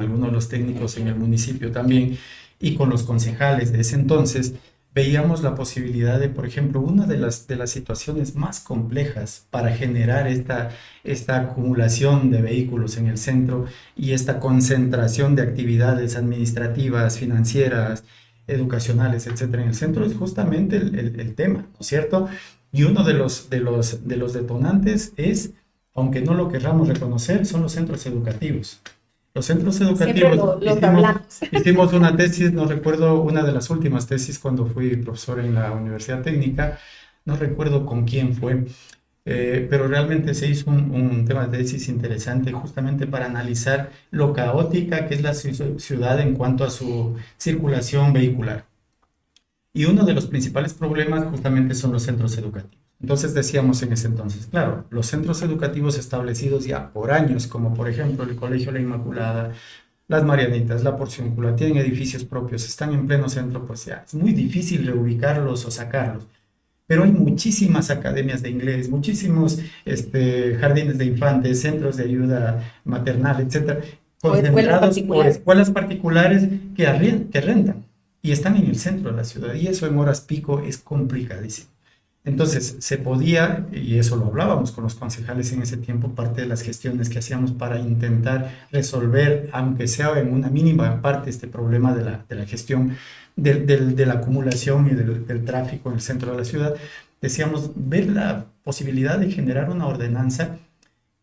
algunos de los técnicos en el municipio también y con los concejales de ese entonces, veíamos la posibilidad de, por ejemplo, una de las situaciones más complejas para generar esta acumulación de vehículos en el centro y esta concentración de actividades administrativas, financieras, educacionales, etcétera, en el centro es justamente el tema, ¿no es cierto? Y uno de los detonantes es, aunque no lo querramos reconocer, son los centros educativos. Los centros educativos, hicimos una tesis, no recuerdo, una de las últimas tesis cuando fui profesor en la Universidad Técnica, no recuerdo con quién fue, pero realmente se hizo un tema de tesis interesante justamente para analizar lo caótica que es la ciudad en cuanto a su circulación vehicular. Y uno de los principales problemas justamente son los centros educativos. Entonces decíamos en ese entonces, claro, los centros educativos establecidos ya por años, como por ejemplo el Colegio La Inmaculada, las Marianitas, la Porciúncula, tienen edificios propios, están en pleno centro, pues ya es muy difícil reubicarlos o sacarlos. Pero hay muchísimas academias de inglés, muchísimos jardines de infantes, centros de ayuda maternal, etcétera, concentrados por escuelas particulares que rentan y están en el centro de la ciudad, y eso en horas pico es complicadísimo. Entonces, se podía, y eso lo hablábamos con los concejales en ese tiempo, parte de las gestiones que hacíamos para intentar resolver, aunque sea en una mínima parte, este problema de la gestión de la acumulación y del tráfico en el centro de la ciudad. Decíamos, ver la posibilidad de generar una ordenanza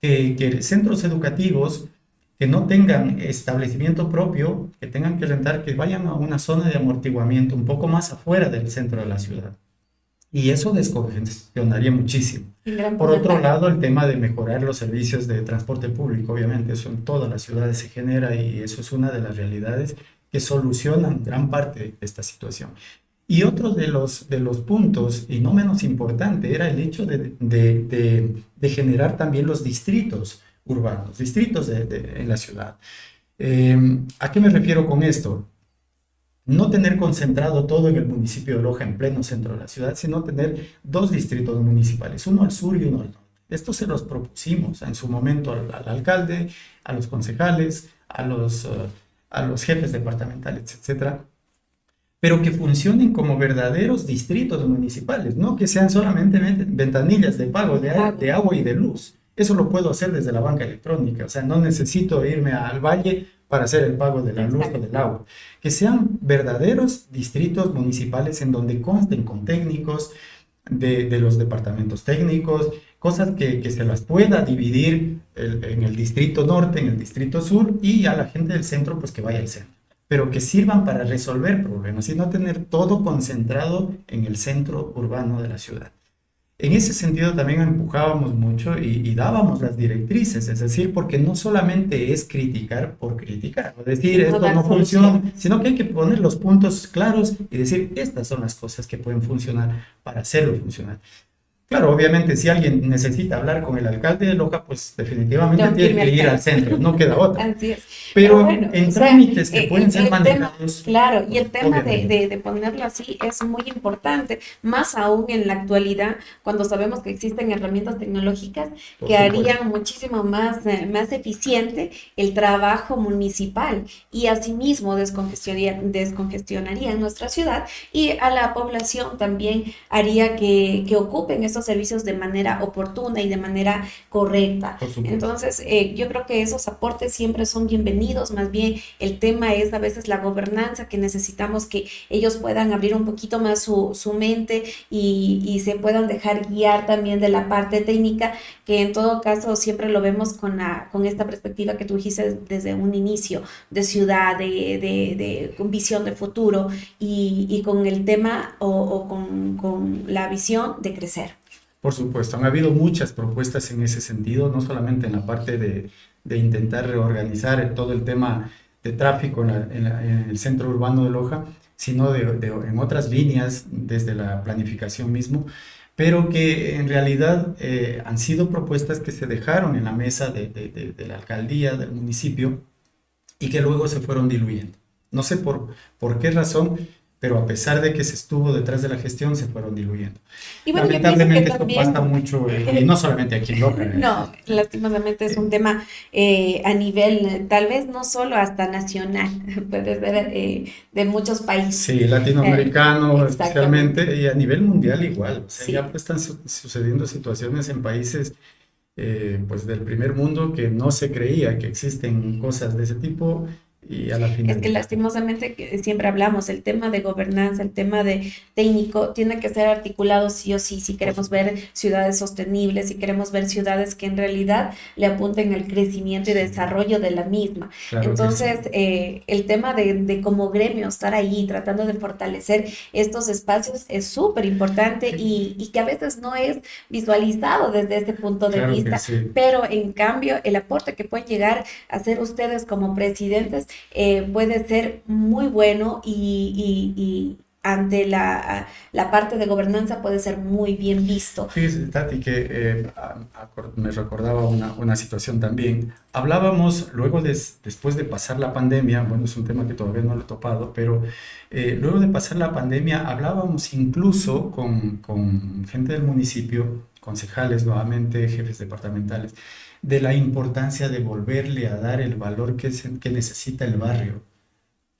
que centros educativos que no tengan establecimiento propio, que tengan que rentar, que vayan a una zona de amortiguamiento un poco más afuera del centro de la ciudad. Y eso descongestionaría muchísimo. Por otro lado, el tema de mejorar los servicios de transporte público, obviamente eso en todas las ciudades se genera y eso es una de las realidades que solucionan gran parte de esta situación. Y otro de los puntos, y no menos importante, era el hecho de generar también los distritos urbanos, distritos en la ciudad. ¿A qué me refiero con esto? No tener concentrado todo en el municipio de Loja, en pleno centro de la ciudad, sino tener dos distritos municipales, uno al sur y uno al norte. Esto se los propusimos en su momento al alcalde, a los concejales, a los jefes departamentales, etcétera, pero que funcionen como verdaderos distritos municipales, no que sean solamente ventanillas de pago de agua y de luz. Eso lo puedo hacer desde la banca electrónica, o sea, no necesito irme al valle para hacer el pago de la luz o del agua. Que sean verdaderos distritos municipales en donde consten con técnicos de los departamentos técnicos, cosas que se las pueda dividir en el distrito norte, en el distrito sur, y a la gente del centro, pues que vaya al centro. Pero que sirvan para resolver problemas y no tener todo concentrado en el centro urbano de la ciudad. En ese sentido también empujábamos mucho y dábamos las directrices, es decir, porque no solamente es criticar por criticar, es decir, esto no funciona, sino que hay que poner los puntos claros y decir, estas son las cosas que pueden funcionar para hacerlo funcionar. Claro, obviamente, si alguien necesita hablar con el alcalde de Loja, pues definitivamente tiene que ir al centro, no queda otra. Así es. Pero bueno, en trámites que pueden ser manejados. Claro, y el tema de ponerlo así es muy importante, más aún en la actualidad, cuando sabemos que existen herramientas tecnológicas que harían muchísimo más eficiente el trabajo municipal y asimismo descongestionarían nuestra ciudad y a la población también haría que ocupen esos servicios de manera oportuna y de manera correcta. Entonces, yo creo que esos aportes siempre son bienvenidos, más bien el tema es a veces la gobernanza, que necesitamos que ellos puedan abrir un poquito más su mente y se puedan dejar guiar también de la parte técnica, que en todo caso siempre lo vemos con esta perspectiva que tú dijiste desde un inicio, de ciudad, de visión de futuro y con el tema o con la visión de crecer. Por supuesto, han habido muchas propuestas en ese sentido, no solamente en la parte de intentar reorganizar todo el tema de tráfico en el centro urbano de Loja, sino en otras líneas desde la planificación mismo, pero que en realidad han sido propuestas que se dejaron en la mesa de la alcaldía, del municipio, y que luego se fueron diluyendo. No sé por qué razón, pero a pesar de que se estuvo detrás de la gestión, se fueron diluyendo. Y bueno, lamentablemente esto pasa mucho, y no solamente aquí en Loja. No, lastimosamente es un tema a nivel, tal vez no solo hasta nacional, puede ser de muchos países. Sí, latinoamericano especialmente, y a nivel mundial igual. O sea, sí. Ya pues están sucediendo situaciones en países pues del primer mundo que no se creía que existen cosas de ese tipo. Y a la final. Es que lastimosamente siempre hablamos, el tema de gobernanza, el tema de técnico, tiene que ser articulado sí o sí, si queremos ver ciudades sostenibles, si queremos ver ciudades que en realidad le apunten al crecimiento y desarrollo de la misma. Claro. Entonces, sí. El tema de como gremio estar ahí tratando de fortalecer estos espacios es súper importante y que a veces no es visualizado desde este punto de vista, sí. Pero en cambio el aporte que pueden llegar a hacer ustedes como presidentes puede ser muy bueno y ante la parte de gobernanza puede ser muy bien visto. Fíjese, Tati, que me recordaba una situación también. Hablábamos luego después de pasar la pandemia, bueno, es un tema que todavía no lo he topado, pero luego de pasar la pandemia hablábamos incluso con gente del municipio, concejales nuevamente, jefes departamentales, de la importancia de volverle a dar el valor que necesita el barrio.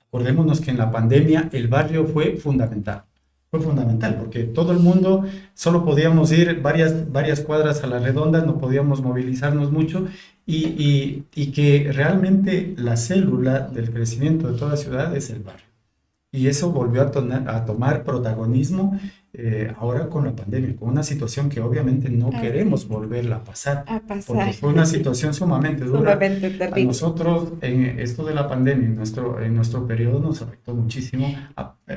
Acordémonos que en la pandemia el barrio fue fundamental porque todo el mundo solo podíamos ir varias cuadras a la redonda, no podíamos movilizarnos mucho y que realmente la célula del crecimiento de toda ciudad es el barrio. Y eso volvió a tomar protagonismo ahora con la pandemia, con una situación que obviamente no queremos volverla a pasar, A porque pasar. fue una situación sumamente dura. Sumamente A terrible. nosotros, en esto de la pandemia, en nuestro periodo, nos afectó muchísimo.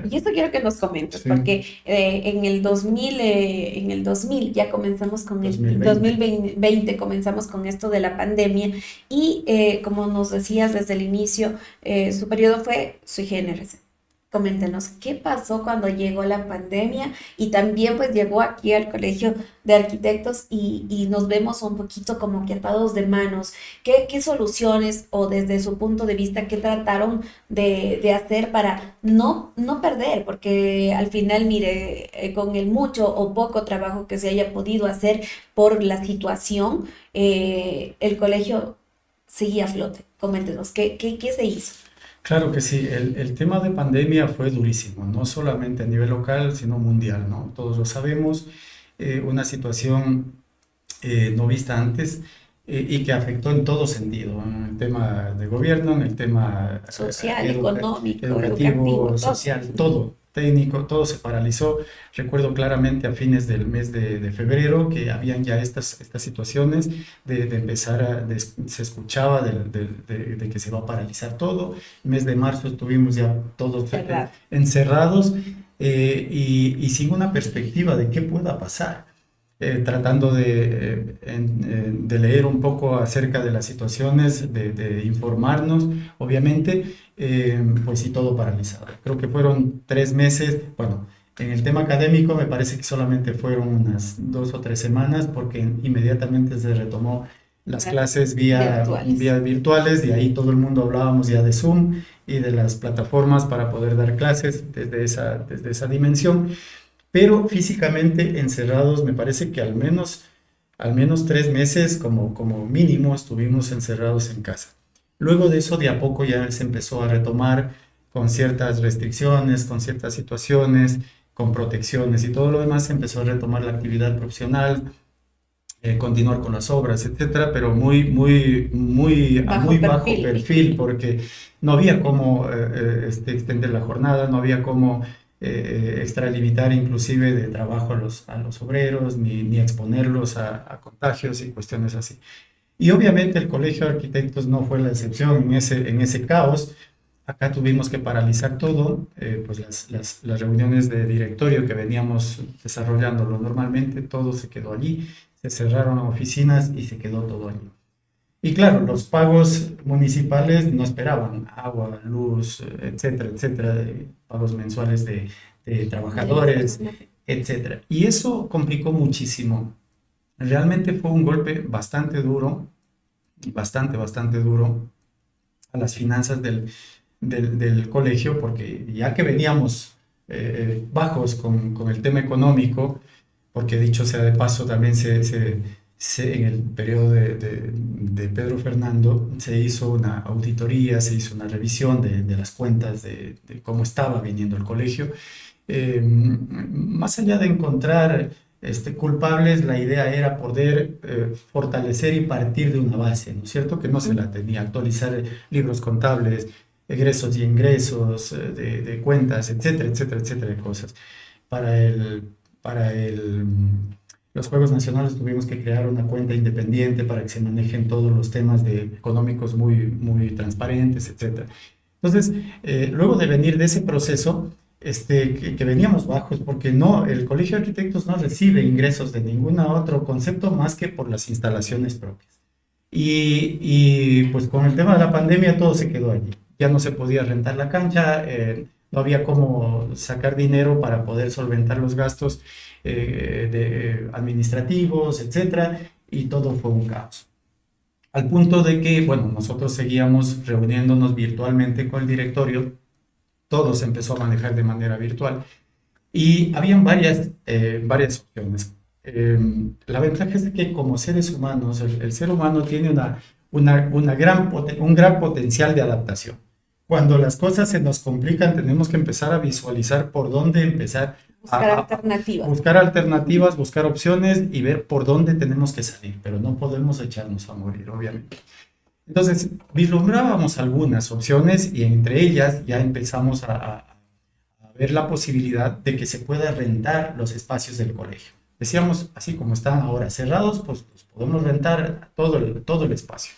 Y esto quiero que nos comentes, Sí, porque en el 2000 ya comenzamos con el 2020. 2020 comenzamos con esto de la pandemia y como nos decías desde el inicio, su periodo fue sui generis. Coméntenos, ¿qué pasó cuando llegó la pandemia? Y también pues llegó aquí al Colegio de Arquitectos y nos vemos un poquito como que atados de manos. ¿Qué soluciones o desde su punto de vista, qué trataron de hacer para no perder? Porque al final, mire, con el mucho o poco trabajo que se haya podido hacer por la situación, el colegio seguía a flote. Coméntenos, ¿qué se hizo? Claro que sí, el tema de pandemia fue durísimo, no solamente a nivel local, sino mundial, ¿no? Todos lo sabemos, una situación no vista antes y que afectó en todo sentido, en el tema de gobierno, en el tema Social, económico, educativo, educativo, todo. social, todo, técnico, todo se paralizó. Recuerdo claramente a fines del mes de febrero que habían ya estas situaciones de empezar se escuchaba de que se va a paralizar todo. Mes de marzo estuvimos ya todos Cerrado. encerrados y sin una perspectiva de qué pueda pasar tratando de leer un poco acerca de las situaciones, de informarnos, obviamente, pues sí, todo paralizado. Creo que fueron 3 meses, bueno, en el tema académico me parece que solamente fueron unas 2 o 3 semanas porque inmediatamente se retomó las clases Virtuales. vía virtuales, de ahí todo el mundo hablábamos ya de Zoom y de las plataformas para poder dar clases desde esa dimensión pero físicamente encerrados, me parece que al menos 3 meses como mínimo estuvimos encerrados en casa. Luego de eso, de a poco ya se empezó a retomar con ciertas restricciones, con ciertas situaciones, con protecciones y todo lo demás, se empezó a retomar la actividad profesional, continuar con las obras, etcétera, pero a Bajo muy bajo perfil. perfil, porque no había cómo extender la jornada, no había cómo extralimitar inclusive de trabajo a los obreros, ni exponerlos a contagios y cuestiones así. Y obviamente el Colegio de Arquitectos no fue la excepción en ese caos. Acá tuvimos que paralizar todo, pues las reuniones de directorio que veníamos desarrollándolo normalmente, todo se quedó allí, se cerraron oficinas y se quedó todo allí. Y claro, los pagos municipales no esperaban agua, luz, etcétera, etcétera, pagos mensuales de De las trabajadores, personas. etcétera. Y eso complicó muchísimo. Realmente fue un golpe bastante duro, bastante duro a las finanzas del colegio, porque ya que veníamos bajos con el tema económico, porque dicho sea de paso, también en el periodo de Pedro Fernando se hizo una auditoría, se hizo una revisión de las cuentas de cómo estaba viniendo el colegio. Más allá de encontrar culpables, la idea era poder fortalecer y partir de una base, ¿no es cierto? Que no se la tenía, actualizar libros contables, egresos y ingresos de cuentas, etcétera, etcétera, etcétera, de cosas. Para el, para el, los Juegos Nacionales tuvimos que crear una cuenta independiente para que se manejen todos los temas económicos muy transparentes, etcétera. Entonces, luego de venir de ese proceso, que veníamos bajos, porque no, el Colegio de Arquitectos no recibe ingresos de ningún otro concepto más que por las instalaciones propias. Pues con el tema de la pandemia todo se quedó allí. Ya no se podía rentar la cancha, no había cómo sacar dinero para poder solventar los gastos administrativos, etcétera, y todo fue un caos. Al punto de que, bueno, nosotros seguíamos reuniéndonos virtualmente con el directorio, todo se empezó a manejar de manera virtual y habían varias opciones. La ventaja es de que como seres humanos, el ser humano tiene un gran potencial de adaptación. Cuando las cosas se nos complican, tenemos que empezar a visualizar por dónde empezar Buscar alternativas. buscar alternativas, buscar opciones y ver por dónde tenemos que salir, pero no podemos echarnos a morir, obviamente. Entonces, vislumbrábamos algunas opciones y entre ellas ya empezamos ver la posibilidad de que se pueda rentar los espacios del colegio. Decíamos, así como están ahora cerrados, pues podemos rentar todo el espacio.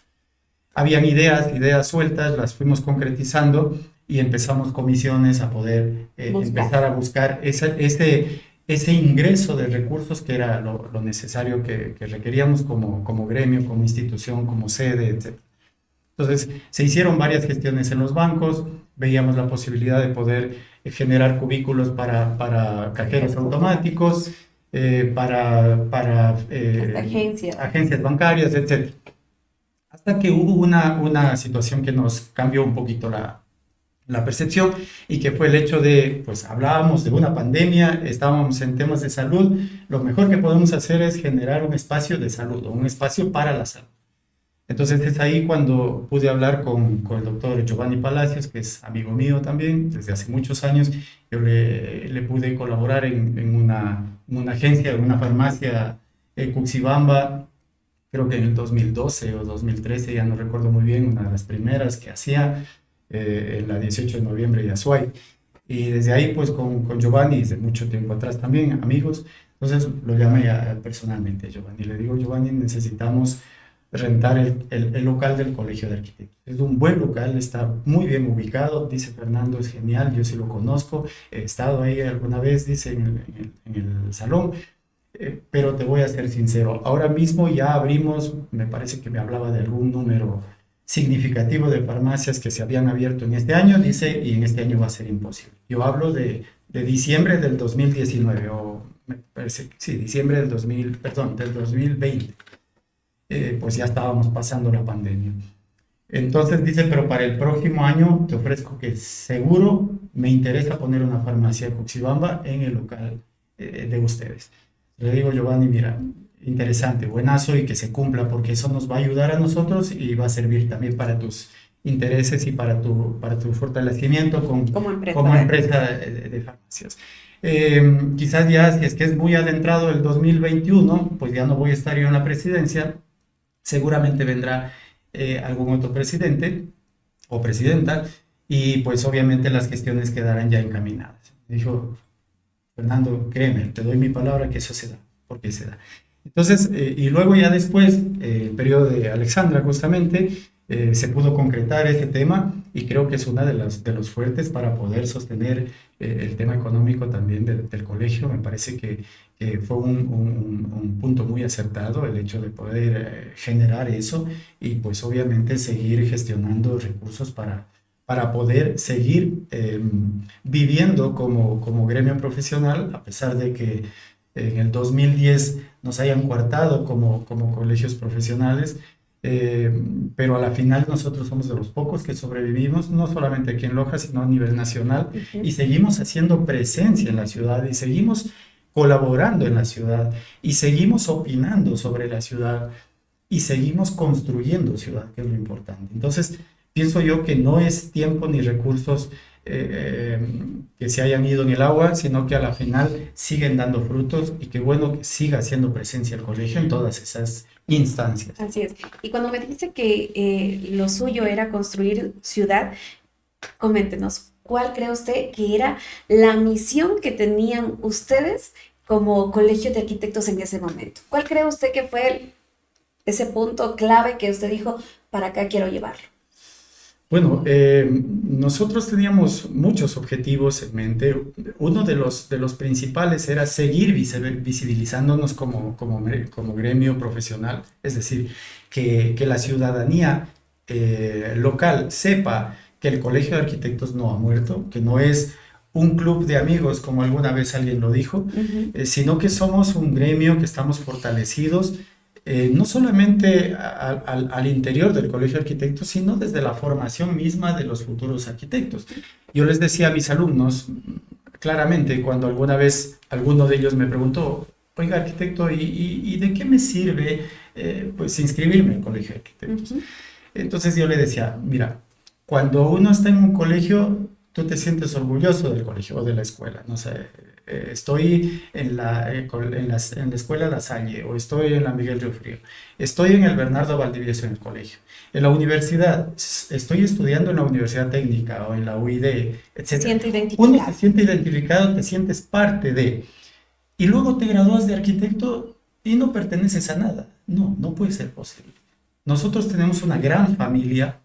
Habían ideas sueltas, las fuimos concretizando y empezamos comisiones a poder empezar a buscar ese ingreso de recursos que era lo necesario que requeríamos como gremio, como institución, como sede, etc. Entonces, se hicieron varias gestiones en los bancos, veíamos la posibilidad de poder generar cubículos para cajeros automáticos, para agencias bancarias, etc. Hasta que hubo una situación que nos cambió un poquito la percepción y que fue el hecho de, pues hablábamos de una pandemia, estábamos en temas de salud, lo mejor que podemos hacer es generar un espacio de salud, un espacio para la salud. Entonces es ahí cuando pude hablar con el doctor Giovanni Palacios, que es amigo mío también desde hace muchos años. Yo le pude colaborar en una agencia, en una farmacia Cuxibamba, creo que en el 2012 o 2013, ya no recuerdo muy bien, una de las primeras que hacía en la 18 de noviembre de Azuay. Y desde ahí, pues con Giovanni, desde mucho tiempo atrás también, amigos, entonces lo llamé personalmente a Giovanni. Le digo, Giovanni, necesitamos rentar el local del Colegio de Arquitectos. Es un buen local, está muy bien ubicado, dice Fernando, es genial, yo sí lo conozco, he estado ahí alguna vez, dice, en el salón, pero te voy a ser sincero, ahora mismo ya abrimos, me parece que me hablaba de algún número significativo de farmacias que se habían abierto en este año, dice, y en este año va a ser imposible. Yo hablo de diciembre del 2019, o me parece que sí, diciembre del 2020. Pues ya estábamos pasando la pandemia. Entonces dice, pero para el próximo año te ofrezco que seguro me interesa poner una farmacia Cuxibamba en el local de ustedes. Le digo, Giovanni, mira, interesante, buenazo y que se cumpla porque eso nos va a ayudar a nosotros y va a servir también para tus intereses y para tu fortalecimiento como empresa de farmacias. Quizás ya, si es que es muy adentrado el 2021, pues ya no voy a estar yo en la presidencia. Seguramente vendrá algún otro presidente o presidenta y pues obviamente las gestiones quedarán ya encaminadas. Dijo, Fernando, créeme, te doy mi palabra que eso se da, porque se da. Entonces, y luego ya después, el periodo de Alexandra justamente, se pudo concretar ese tema y creo que es una de los fuertes para poder sostener el tema económico también del colegio. Me parece que fue un punto muy acertado el hecho de poder generar eso y pues obviamente seguir gestionando recursos para poder seguir viviendo como gremio profesional, a pesar de que en el 2010 nos hayan coartado como colegios profesionales. Pero a la final nosotros somos de los pocos que sobrevivimos, no solamente aquí en Loja, sino a nivel nacional, y seguimos haciendo presencia en la ciudad, y seguimos colaborando en la ciudad, y seguimos opinando sobre la ciudad, y seguimos construyendo ciudad, que es lo importante. Entonces, pienso yo que no es tiempo ni recursos que se hayan ido en el agua, sino que a la final siguen dando frutos, y qué bueno que siga haciendo presencia el colegio en todas esas instancias. Así es. Y cuando me dice que lo suyo era construir ciudad, coméntenos, ¿cuál cree usted que era la misión que tenían ustedes como Colegio de Arquitectos en ese momento? ¿Cuál cree usted que fue ese punto clave que usted dijo, para acá quiero llevarlo? Bueno, nosotros teníamos muchos objetivos en mente. Uno de los principales era seguir visibilizándonos como gremio profesional, es decir, que la ciudadanía local sepa que el Colegio de Arquitectos no ha muerto, que no es un club de amigos, como alguna vez alguien lo dijo, sino que somos un gremio que estamos fortalecidos, no solamente al interior del Colegio de Arquitectos, sino desde la formación misma de los futuros arquitectos. Yo les decía a mis alumnos, claramente, cuando alguna vez alguno de ellos me preguntó, oiga, arquitecto, ¿y de qué me sirve pues inscribirme en el Colegio de Arquitectos? Entonces yo le decía, mira, cuando uno está en un colegio, tú te sientes orgulloso del colegio o de la escuela, no sé, estoy en la escuela La Salle o estoy en la Miguel Río Frío, estoy en el Bernardo Valdivieso en el colegio, en la universidad, estoy estudiando en la Universidad Técnica o en la UID, Se etc. siente Uno identificado. se siente identificado, te sientes parte de, y luego te gradúas de arquitecto y no perteneces a nada. No, no puede ser posible. Nosotros tenemos una gran familia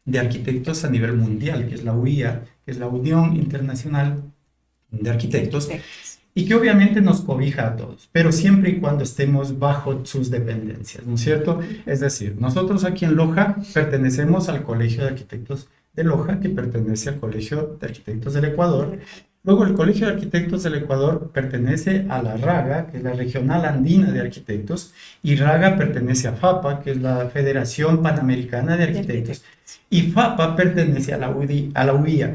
de arquitectos a nivel mundial, que es la UIA, que es la Unión Internacional de Arquitectos, Arquitectos. y que obviamente nos cobija a todos, pero siempre y cuando estemos bajo sus dependencias, ¿no es cierto? Es decir, nosotros aquí en Loja pertenecemos al Colegio de Arquitectos de Loja, que pertenece al Colegio de Arquitectos del Ecuador. Luego el Colegio de Arquitectos del Ecuador pertenece a la RAGA, que es la Regional Andina de Arquitectos, y RAGA pertenece a FAPA, que es la Federación Panamericana de Arquitectos, y FAPA pertenece a la UIA.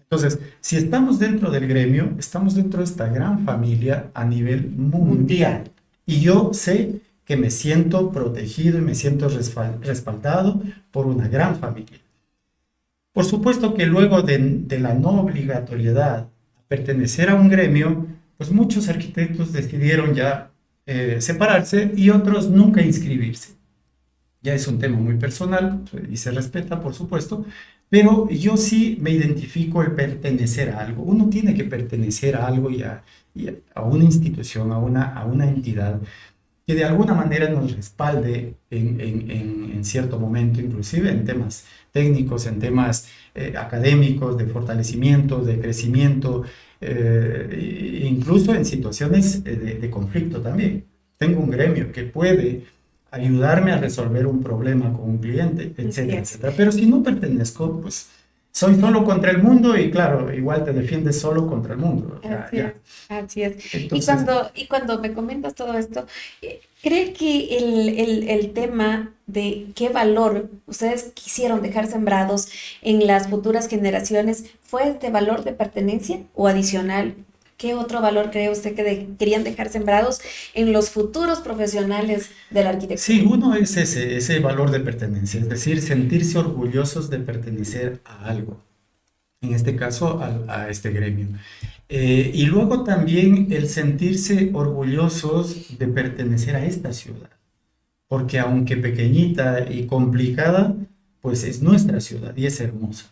Entonces, si estamos dentro del gremio, estamos dentro de esta gran familia a nivel mundial. Y yo sé que me siento protegido y me siento respaldado por una gran familia. Por supuesto que luego de la no obligatoriedad a pertenecer a un gremio, pues muchos arquitectos decidieron ya separarse y otros nunca inscribirse. Ya es un tema muy personal y se respeta, por supuesto, pero yo sí me identifico el pertenecer a algo. Uno tiene que pertenecer a algo y a una institución, a una entidad que de alguna manera nos respalde en cierto momento, inclusive en temas técnicos, en temas académicos, de fortalecimiento, de crecimiento, incluso en situaciones de conflicto también. Tengo un gremio que puede ayudarme a resolver un problema con un cliente, etcétera, etcétera. Pero si no pertenezco, pues soy solo contra el mundo y claro, igual te defiendes solo contra el mundo. Así es. Entonces, Y cuando me comentas todo esto, ¿cree que el tema de qué valor ustedes quisieron dejar sembrados en las futuras generaciones fue este valor de pertenencia o adicional? ¿Qué otro valor cree usted que querían dejar sembrados en los futuros profesionales de la arquitectura? sí, uno es ese valor de pertenencia, es decir, sentirse orgullosos de pertenecer a algo, en este caso a este gremio. Y luego también el sentirse orgullosos de pertenecer a esta ciudad, porque aunque pequeñita y complicada, pues es nuestra ciudad y es hermosa.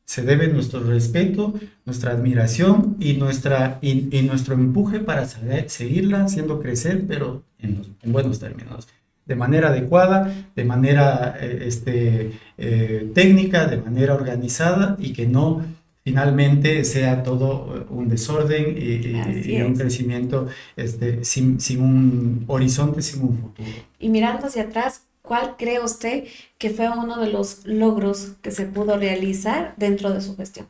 Se debe nuestro respeto, nuestra admiración y nuestro empuje para seguirla haciendo crecer, pero en buenos términos, de manera adecuada, de manera técnica, de manera organizada y que no finalmente sea todo un desorden y un crecimiento sin un horizonte, sin un futuro. Y mirando hacia atrás, ¿cuál cree usted que fue uno de los logros que se pudo realizar dentro de su gestión?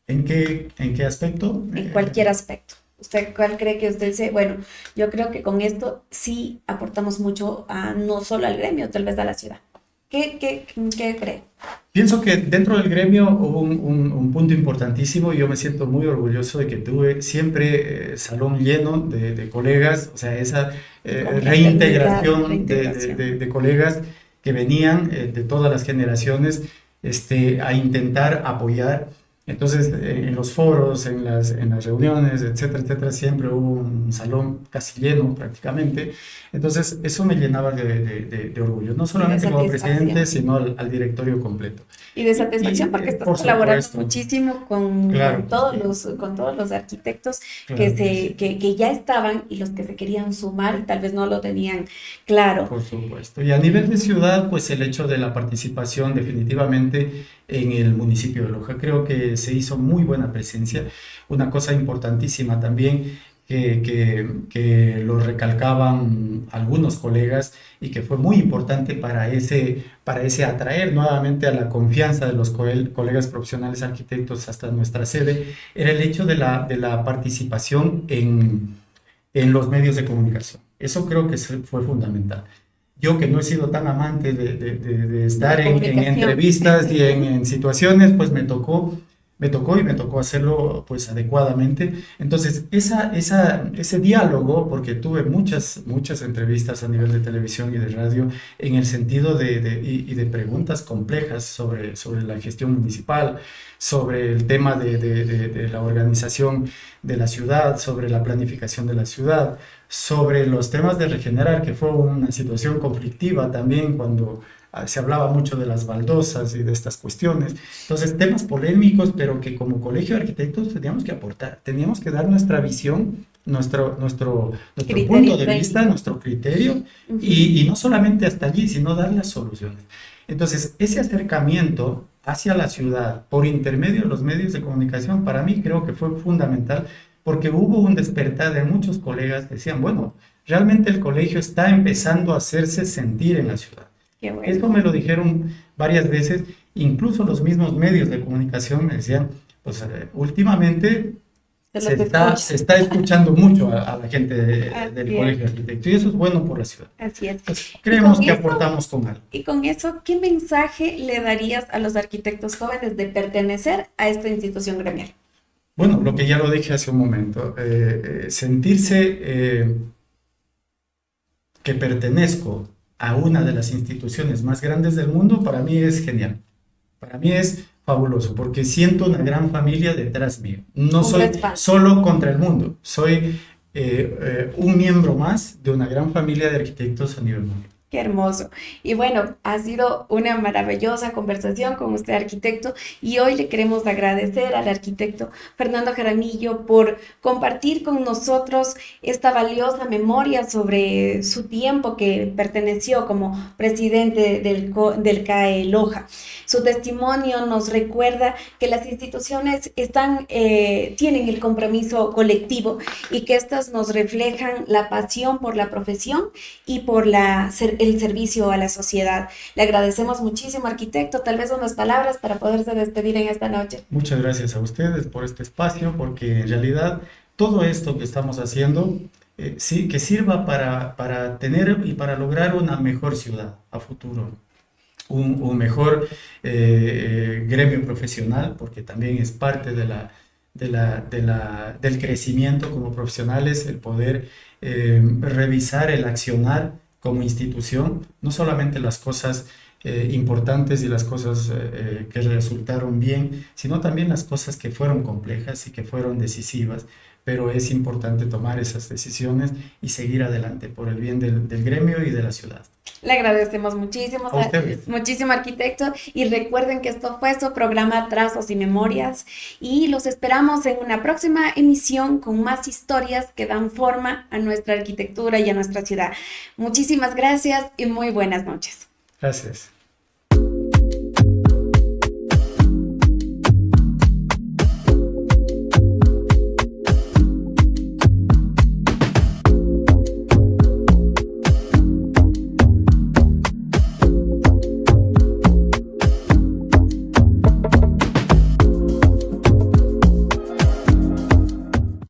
¿En qué aspecto? En cualquier aspecto. ¿Usted cuál cree que usted dice? Bueno, yo creo que con esto sí aportamos mucho no solo al gremio, tal vez a la ciudad. ¿Qué cree? Pienso que dentro del gremio hubo un punto importantísimo y yo me siento muy orgulloso de que tuve siempre salón lleno de colegas, o sea, esa reintegración de colegas que venían de todas las generaciones a intentar apoyar. Entonces, en los foros, en las reuniones, etcétera, etcétera, siempre hubo un salón casi lleno prácticamente. Entonces, eso me llenaba de orgullo, no solamente como presidente, sino al directorio completo. Y de satisfacción porque estás colaborando muchísimo con todos los arquitectos que ya estaban y los que se querían sumar y tal vez no lo tenían claro. Por supuesto. Y a nivel de ciudad, pues el hecho de la participación definitivamente en el municipio de Loja. Creo que se hizo muy buena presencia. Una cosa importantísima también que lo recalcaban algunos colegas y que fue muy importante para ese atraer nuevamente a la confianza de los colegas profesionales arquitectos hasta nuestra sede, era el hecho de la participación en los medios de comunicación. Eso creo que fue fundamental. Yo que no he sido tan amante de estar en entrevistas y en situaciones, pues me tocó me tocó y me tocó hacerlo pues adecuadamente. Entonces, ese diálogo, porque tuve muchas entrevistas a nivel de televisión y de radio en el sentido y de preguntas complejas sobre la gestión municipal, sobre el tema de la organización de la ciudad, sobre la planificación de la ciudad, sobre los temas de regenerar, que fue una situación conflictiva también cuando se hablaba mucho de las baldosas y de estas cuestiones. Entonces, temas polémicos, pero que como colegio de arquitectos teníamos que aportar, teníamos que dar nuestra visión, nuestro punto de vista, nuestro criterio, y no solamente hasta allí, sino dar las soluciones. Entonces, ese acercamiento hacia la ciudad por intermedio de los medios de comunicación, para mí creo que fue fundamental, porque hubo un despertar de muchos colegas que decían, bueno, realmente el colegio está empezando a hacerse sentir en la ciudad. Qué bueno. Esto me lo dijeron varias veces, incluso los mismos medios de comunicación me decían, pues últimamente se está escuchando mucho a la gente del Colegio de Arquitectos, y eso es bueno por la ciudad. Así es. Pues, creemos que aportamos con algo. Y con eso, ¿qué mensaje le darías a los arquitectos jóvenes de pertenecer a esta institución gremial? Bueno, lo que ya lo dije hace un momento, sentirse que pertenezco a una de las instituciones más grandes del mundo, para mí es genial. Para mí es fabuloso, porque siento una gran familia detrás mío. No soy solo contra el mundo, soy un miembro más de una gran familia de arquitectos a nivel mundial. Qué hermoso. Y bueno, ha sido una maravillosa conversación con usted, arquitecto, y hoy le queremos agradecer al arquitecto Fernando Jaramillo por compartir con nosotros esta valiosa memoria sobre su tiempo que perteneció como presidente del CAE Loja. Su testimonio nos recuerda que las instituciones tienen el compromiso colectivo y que estas nos reflejan la pasión por la profesión y por el servicio a la sociedad. Le agradecemos muchísimo, arquitecto. Tal vez unas palabras para poderse despedir en esta noche. Muchas gracias a ustedes por este espacio, porque en realidad todo esto que estamos haciendo sí, que sirva para tener y para lograr una mejor ciudad a futuro. Un mejor gremio profesional, porque también es parte del crecimiento como profesionales, el poder revisar el accionar como institución, no solamente las cosas importantes y las cosas que resultaron bien, sino también las cosas que fueron complejas y que fueron decisivas, pero es importante tomar esas decisiones y seguir adelante por el bien del gremio y de la ciudad. Le agradecemos muchísimo, muchísimo, arquitecto, y recuerden que esto fue su programa Trazos y Memorias, y los esperamos en una próxima emisión con más historias que dan forma a nuestra arquitectura y a nuestra ciudad. Muchísimas gracias y muy buenas noches. Gracias.